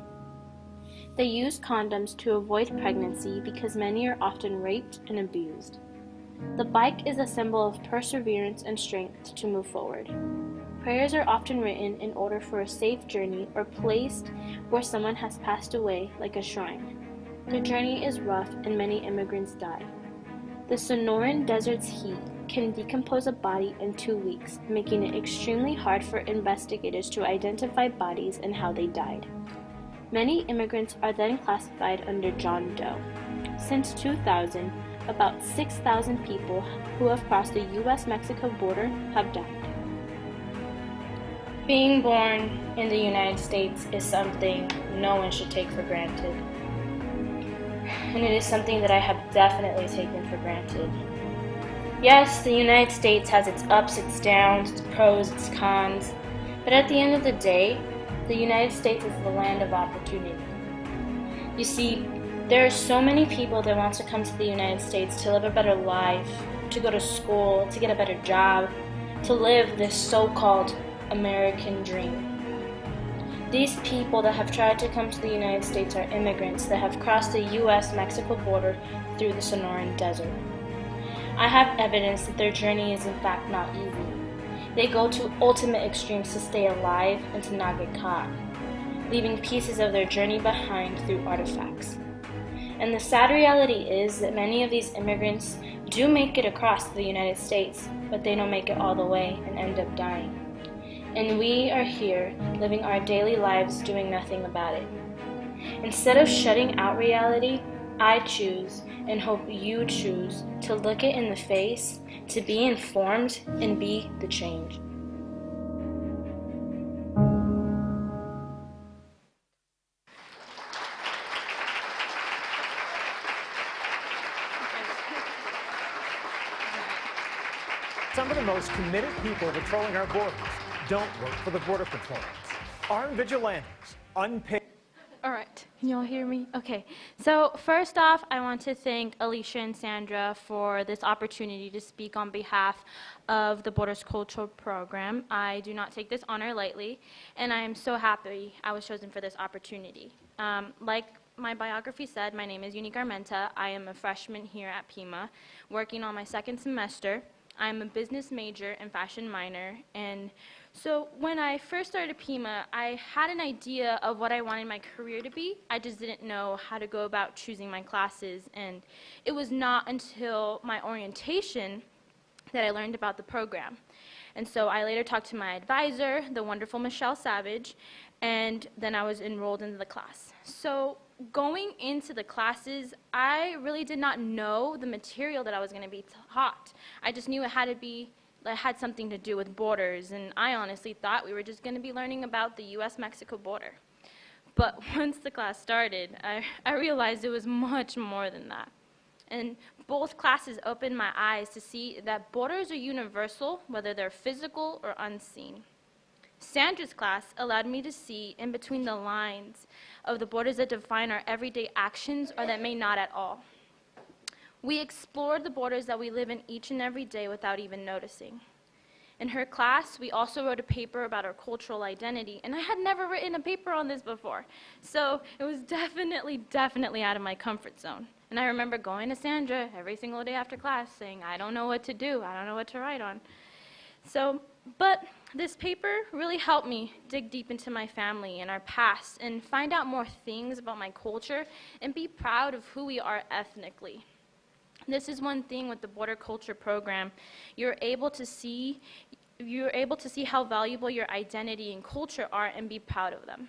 They use condoms to avoid pregnancy because many are often raped and abused. The bike is a symbol of perseverance and strength to move forward. Prayers are often written in order for a safe journey or placed where someone has passed away, like a shrine. The journey is rough and many immigrants die. The Sonoran Desert's heat can decompose a body in 2 weeks, making it extremely hard for investigators to identify bodies and how they died. Many immigrants are then classified under John Doe. Since 2000, about 6,000 people who have crossed the U.S.-Mexico border have died. Being born in the United States is something no one should take for granted. And it is something that I have definitely taken for granted. Yes, the United States has its ups, its downs, its pros, its cons, but at the end of the day, the United States is the land of opportunity. You see, there are so many people that want to come to the United States to live a better life, to go to school, to get a better job, to live this so-called American dream. These people that have tried to come to the United States are immigrants that have crossed the U.S.-Mexico border through the Sonoran Desert. I have evidence that their journey is in fact not easy. They go to ultimate extremes to stay alive and to not get caught, leaving pieces of their journey behind through artifacts. And the sad reality is that many of these immigrants do make it across the United States, but they don't make it all the way and end up dying. And we are here living our daily lives doing nothing about it. Instead of shutting out reality, I choose and hope you choose to look it in the face, to be informed and be the change. Some of the most committed people patrolling our borders don't work for the Border Patrol. Armed vigilantes, unpaid. All right, can you all hear me? Okay, so first off, I want to thank Alicia and Sandra for this opportunity to speak on behalf of the Borders Cultural Program. I do not take this honor lightly, and I am so happy I was chosen for this opportunity. Like my biography said, my name is Unique Armenta. I am a freshman here at Pima, working on my second semester. I'm a business major and fashion minor, and so when I first started Pima, I had an idea of what I wanted my career to be. I just didn't know how to go about choosing my classes, and it was not until my orientation that I learned about the program. And so I later talked to my advisor, the wonderful Michelle Savage, and then I was enrolled into the class. So going into the classes, I really did not know the material that I was going to be taught. I just knew it had something to do with borders, and I honestly thought we were just going to be learning about the U.S.-Mexico border. But once the class started, I realized it was much more than that. And both classes opened my eyes to see that borders are universal, whether they're physical or unseen. Sandra's class allowed me to see in between the lines of the borders that define our everyday actions or that may not at all. We explored the borders that we live in each and every day without even noticing. In her class, we also wrote a paper about our cultural identity, and I had never written a paper on this before. So it was definitely out of my comfort zone. And I remember going to Sandra every single day after class saying, I don't know what to do, I don't know what to write on. But this paper really helped me dig deep into my family and our past and find out more things about my culture and be proud of who we are ethnically. This is one thing with the Border Culture program. You're able to see how valuable your identity and culture are and be proud of them.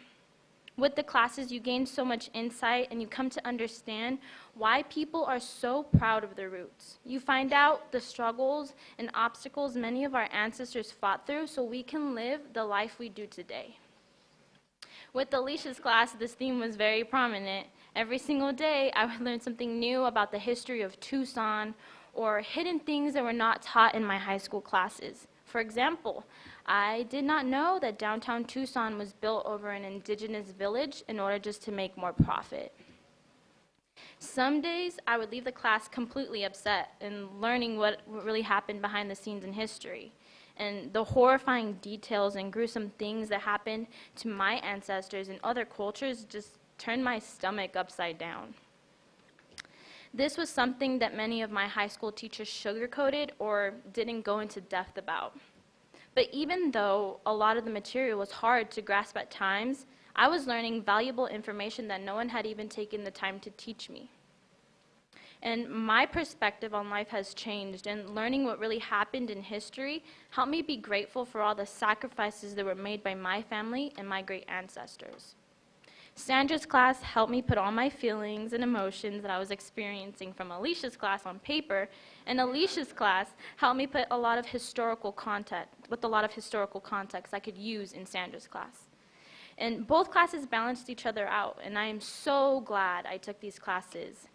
With the classes, you gain so much insight and you come to understand why people are so proud of their roots. You find out the struggles and obstacles many of our ancestors fought through so we can live the life we do today. With Alicia's class, this theme was very prominent. Every single day, I would learn something new about the history of Tucson or hidden things that were not taught in my high school classes. For example, I did not know that downtown Tucson was built over an indigenous village in order just to make more profit. Some days, I would leave the class completely upset and learning what really happened behind the scenes in history and the horrifying details and gruesome things that happened to my ancestors and other cultures just turned my stomach upside down. This was something that many of my high school teachers sugarcoated or didn't go into depth about. But even though a lot of the material was hard to grasp at times, I was learning valuable information that no one had even taken the time to teach me. And my perspective on life has changed, and learning what really happened in history helped me be grateful for all the sacrifices that were made by my family and my great ancestors. Sandra's class helped me put all my feelings and emotions that I was experiencing from Alicia's class on paper, and Alicia's class helped me put a lot of historical context I could use in Sandra's class. And both classes balanced each other out, and I am so glad I took these classes.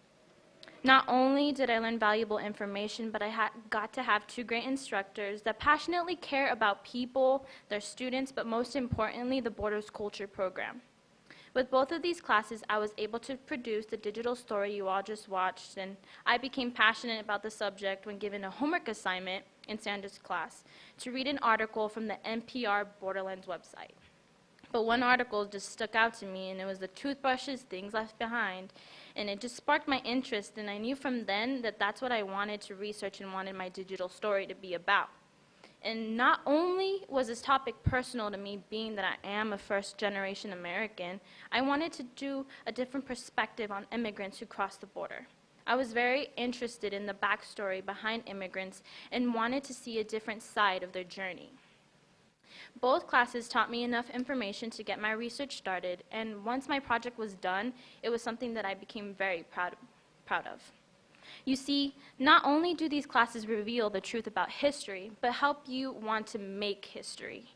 Not only did I learn valuable information, but I got to have two great instructors that passionately care about people, their students, but most importantly, the Borders Culture program. With both of these classes, I was able to produce the digital story you all just watched, and I became passionate about the subject when given a homework assignment in Sandra's class to read an article from the NPR Borderlands website. But one article just stuck out to me, and it was the toothbrushes, things left behind, and it just sparked my interest, and I knew from then that that's what I wanted to research and wanted my digital story to be about. And not only was this topic personal to me, being that I am a first-generation American, I wanted to do a different perspective on immigrants who cross the border. I was very interested in the backstory behind immigrants and wanted to see a different side of their journey. Both classes taught me enough information to get my research started, and once my project was done, it was something that I became very proud of. You see, not only do these classes reveal the truth about history, but help you want to make history,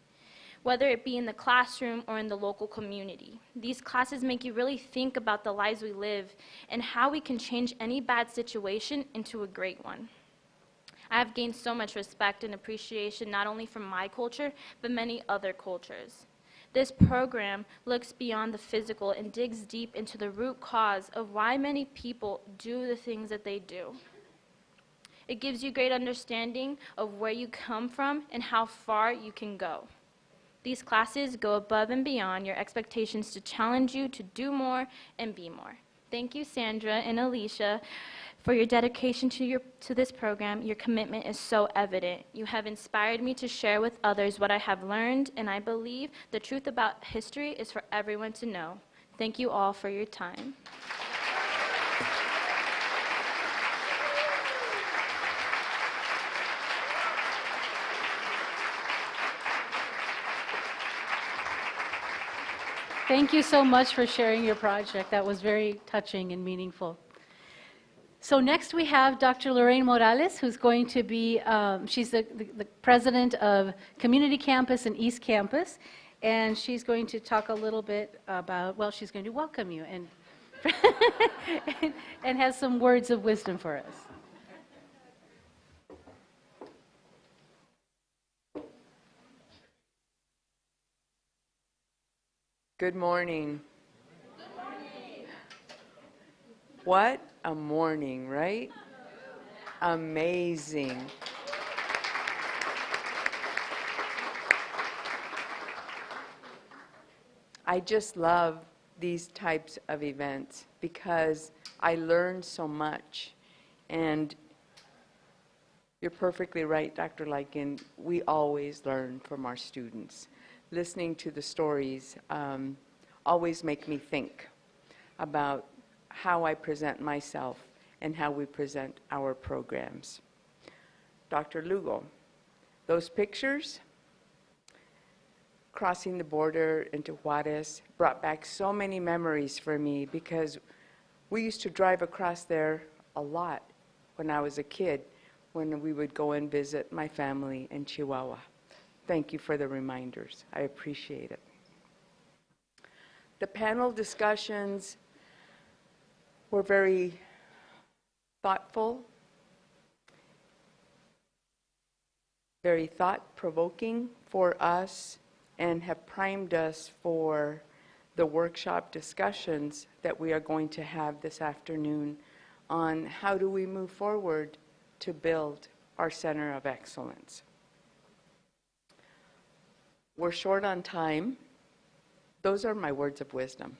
whether it be in the classroom or in the local community. These classes make you really think about the lives we live and how we can change any bad situation into a great one. I have gained so much respect and appreciation not only from my culture, but many other cultures. This program looks beyond the physical and digs deep into the root cause of why many people do the things that they do. It gives you great understanding of where you come from and how far you can go. These classes go above and beyond your expectations to challenge you to do more and be more. Thank you, Sandra and Alicia, for your dedication to this program. Your commitment is so evident. You have inspired me to share with others what I have learned, and I believe the truth about history is for everyone to know. Thank you all for your time. Thank you so much for sharing your project. That was very touching and meaningful. So next we have Dr. Lorraine Morales, who's going to be, she's the president of Community Campus and East Campus, and she's going to talk a little bit about, well, she's going to welcome you and, and has some words of wisdom for us. Good morning. Good morning. What a morning, right? Amazing. I just love these types of events because I learned so much. And you're perfectly right, Dr. Lykin. We always learn from our students. Listening to the stories always make me think about how I present myself and how we present our programs. Dr. Lugo, those pictures crossing the border into Juarez brought back so many memories for me because we used to drive across there a lot when I was a kid, when we would go and visit my family in Chihuahua. Thank you for the reminders. I appreciate it. The panel discussions were very thoughtful, very thought-provoking for us, and have primed us for the workshop discussions that we are going to have this afternoon on how do we move forward to build our Center of Excellence. We're short on time. Those are my words of wisdom.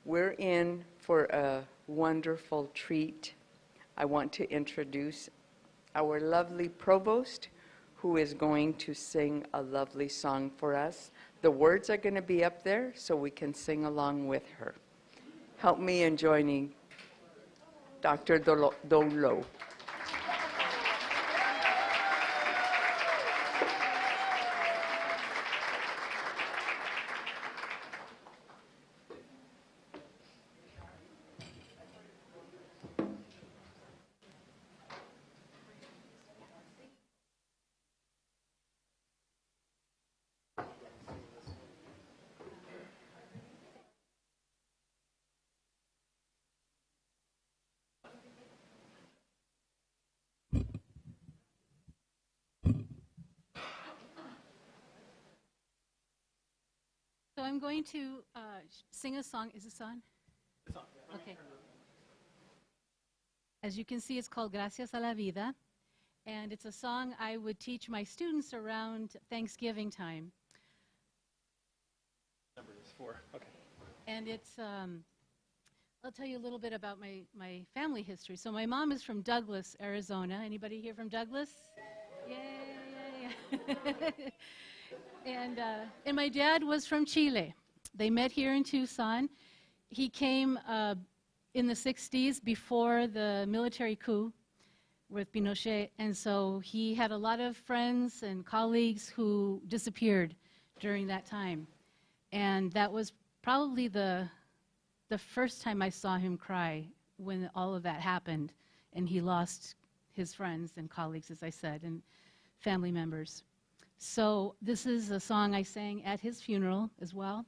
We're in for a wonderful treat. I want to introduce our lovely provost, who is going to sing a lovely song for us. The words are going to be up there so we can sing along with her. Help me in joining Dr. Dolo. So I'm going to sing a song. Is this on? It's on. Okay. As you can see, it's called Gracias a la Vida, and it's a song I would teach my students around Thanksgiving time. Number is 4. Okay. And it's, I'll tell you a little bit about my family history. So my mom is from Douglas, Arizona. Anybody here from Douglas? Yay! And my dad was from Chile. They met here in Tucson. He came in the 60s before the military coup with Pinochet, and so he had a lot of friends and colleagues who disappeared during that time. And that was probably the first time I saw him cry when all of that happened, and he lost his friends and colleagues, as I said, and family members. So this is a song I sang at his funeral as well.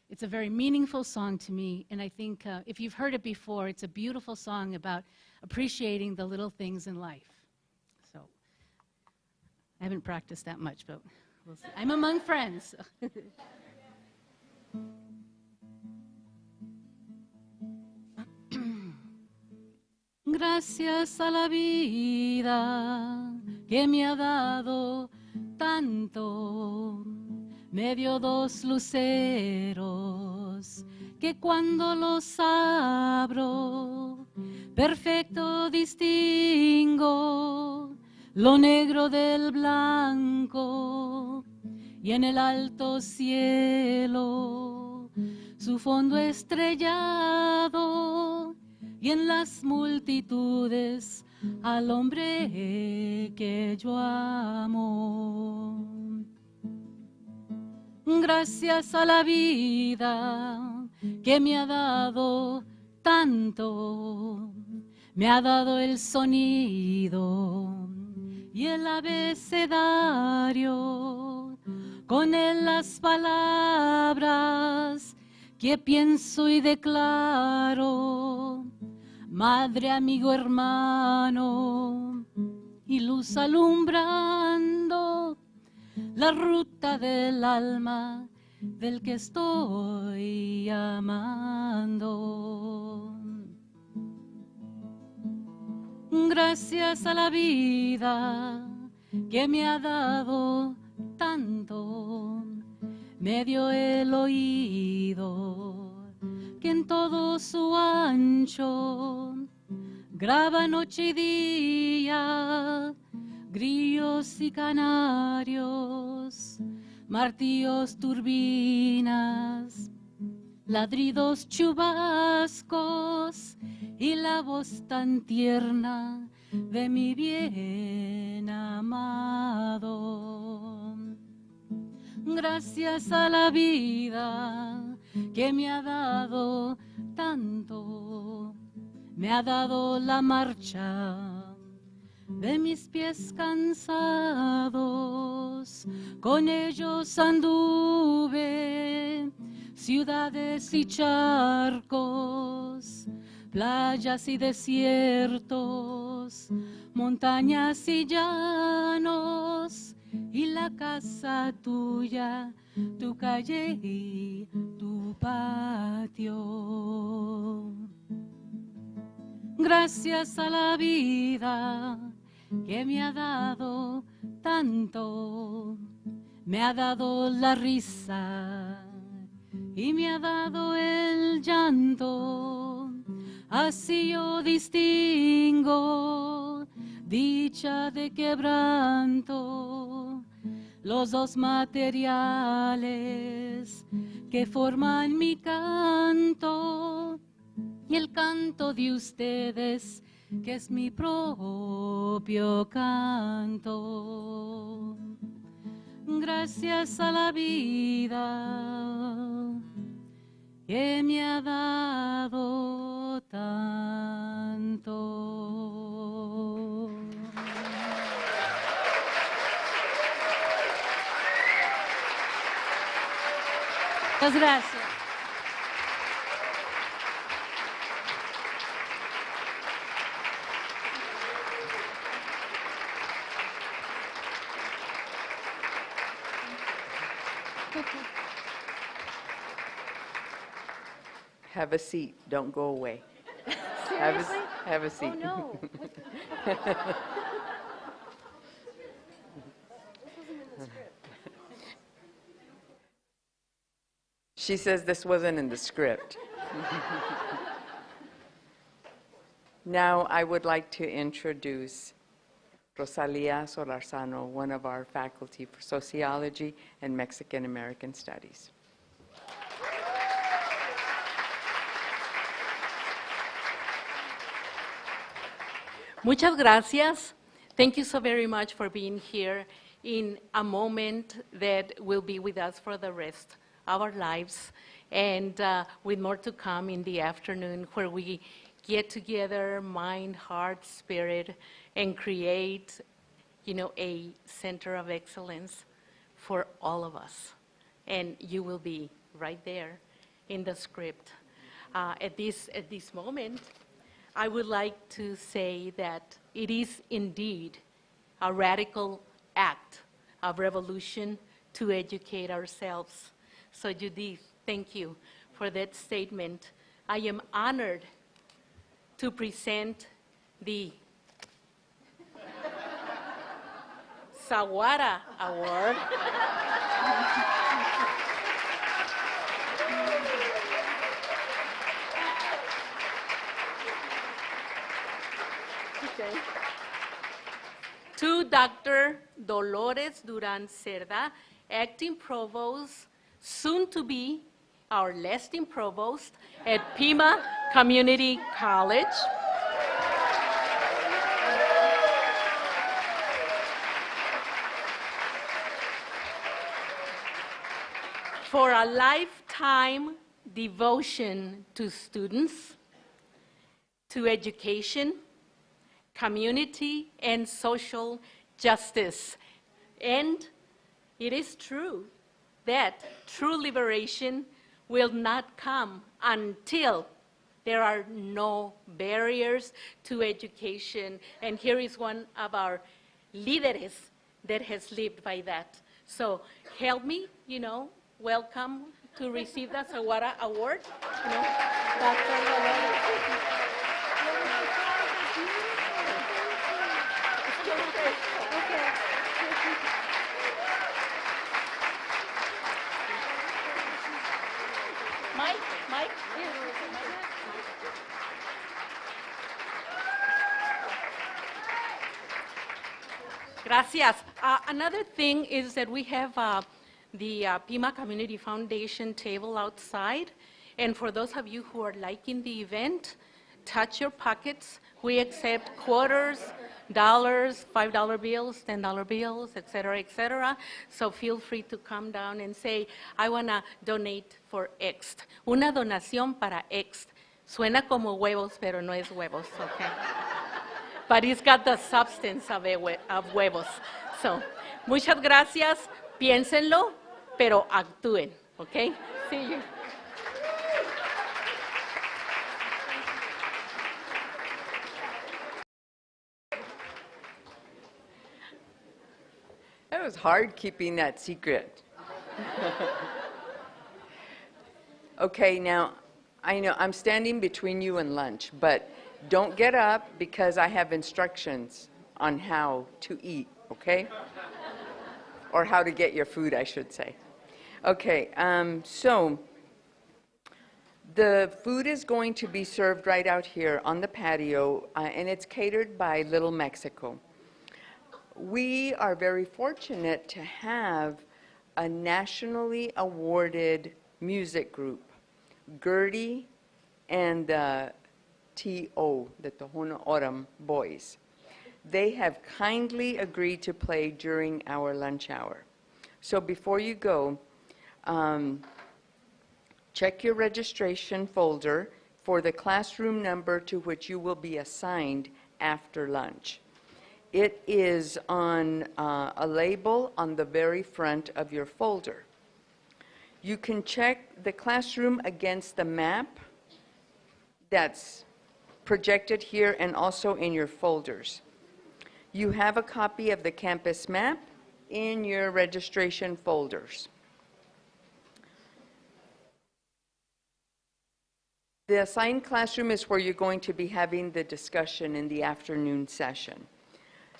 It's a very meaningful song to me, and I think if you've heard it before, it's a beautiful song about appreciating the little things in life. So I haven't practiced that much, but we'll see. I'm among friends. Gracias a la vida que me ha dado tanto, me dio 2 luceros que cuando los abro, perfecto distingo lo negro del blanco, y en el alto cielo su fondo estrellado, y en las multitudes al hombre que yo amo. Gracias a la vida que me ha dado tanto, me ha dado el sonido y el abecedario, con él las palabras que pienso y declaro, madre, amigo, hermano, y luz alumbrando la ruta del alma del que estoy amando. Gracias a la vida que me ha dado tanto, me dio el oído que en todo su ancho graba noche y día, grillos y canarios, martillos, turbinas, ladridos, chubascos y la voz tan tierna de mi bien amado. Gracias a la vida que me ha dado tanto, me ha dado la marcha de mis pies cansados, con ellos anduve ciudades y charcos, playas y desiertos, montañas y llanos, y la casa tuya, tu calle y tu patio. Gracias a la vida que me ha dado tanto, me ha dado la risa y me ha dado el llanto. Así yo distingo dicha de quebranto, los dos materiales que forman mi canto y el canto de ustedes, que es mi propio canto. Gracias a la vida que me ha dado tanto. Muchas gracias. Have a seat. Don't go away. Seriously? Have a seat. Oh, no. She says this wasn't in the script. Now I would like to introduce Rosalia Solarzano, one of our faculty for Sociology and Mexican American Studies. Muchas gracias. Thank you so very much for being here in a moment that will be with us for the rest of our lives, and with more to come in the afternoon, where we get together, mind, heart, spirit, and create, a center of excellence for all of us. And you will be right there in the script. At this moment, I would like to say that it is indeed a radical act of revolution to educate ourselves. So Judith, thank you for that statement. I am honored to present the Sawara Award. Okay. To Dr. Dolores Duran Cerda, Acting Provost, soon to be our lasting Provost at Pima Community College. For a lifetime devotion to students, to education, community, and social justice. And it is true that true liberation will not come until there are no barriers to education. And here is one of our líderes that has lived by that. So help me, welcome to receive the Sawara Award. Dr. Dolores. Mike? Gracias. Another thing is that we have the Pima Community Foundation table outside. And for those of you who are liking the event, touch your pockets. We accept quarters, dollars, $5 bills, $10 bills, et cetera, so feel free to come down and say, I want to donate for X. Una donación para X. Suena como huevos, pero no es huevos, okay? But it's got the substance of huevos. So, muchas gracias, piénsenlo, pero actúen, okay? See you. It was hard keeping that secret. Okay, now, I know I'm standing between you and lunch, but don't get up because I have instructions on how to eat, okay? Or how to get your food, I should say. Okay, so the food is going to be served right out here on the patio, and it's catered by Little Mexico. We are very fortunate to have a nationally awarded music group, Gertie and the T.O., the Tohono O'odham Boys. They have kindly agreed to play during our lunch hour. So before you go, check your registration folder for the classroom number to which you will be assigned after lunch. It is on a label on the very front of your folder. You can check the classroom against the map that's projected here and also in your folders. You have a copy of the campus map in your registration folders. The assigned classroom is where you're going to be having the discussion in the afternoon session.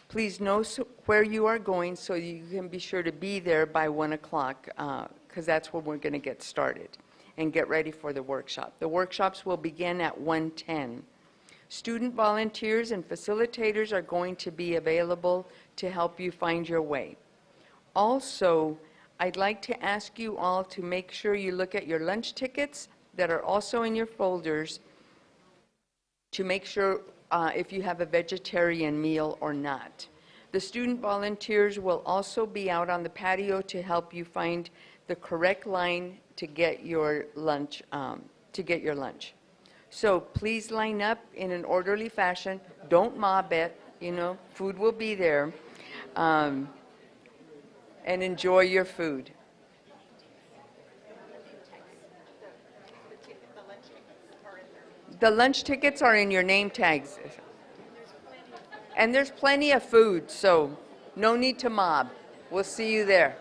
Please know where you are going so you can be sure to be there by 1 o'clock, because that's when we're going to get started and get ready for the workshop. The workshops will begin at 1:10. Student volunteers and facilitators are going to be available to help you find your way. Also, I'd like to ask you all to make sure you look at your lunch tickets that are also in your folders to make sure if you have a vegetarian meal or not. The student volunteers will also be out on the patio to help you find the correct line to get your lunch. So please line up in an orderly fashion. Don't mob it. You know, food will be there, and enjoy your food. The lunch tickets are in your name tags. And there's plenty of food, so no need to mob. We'll see you there.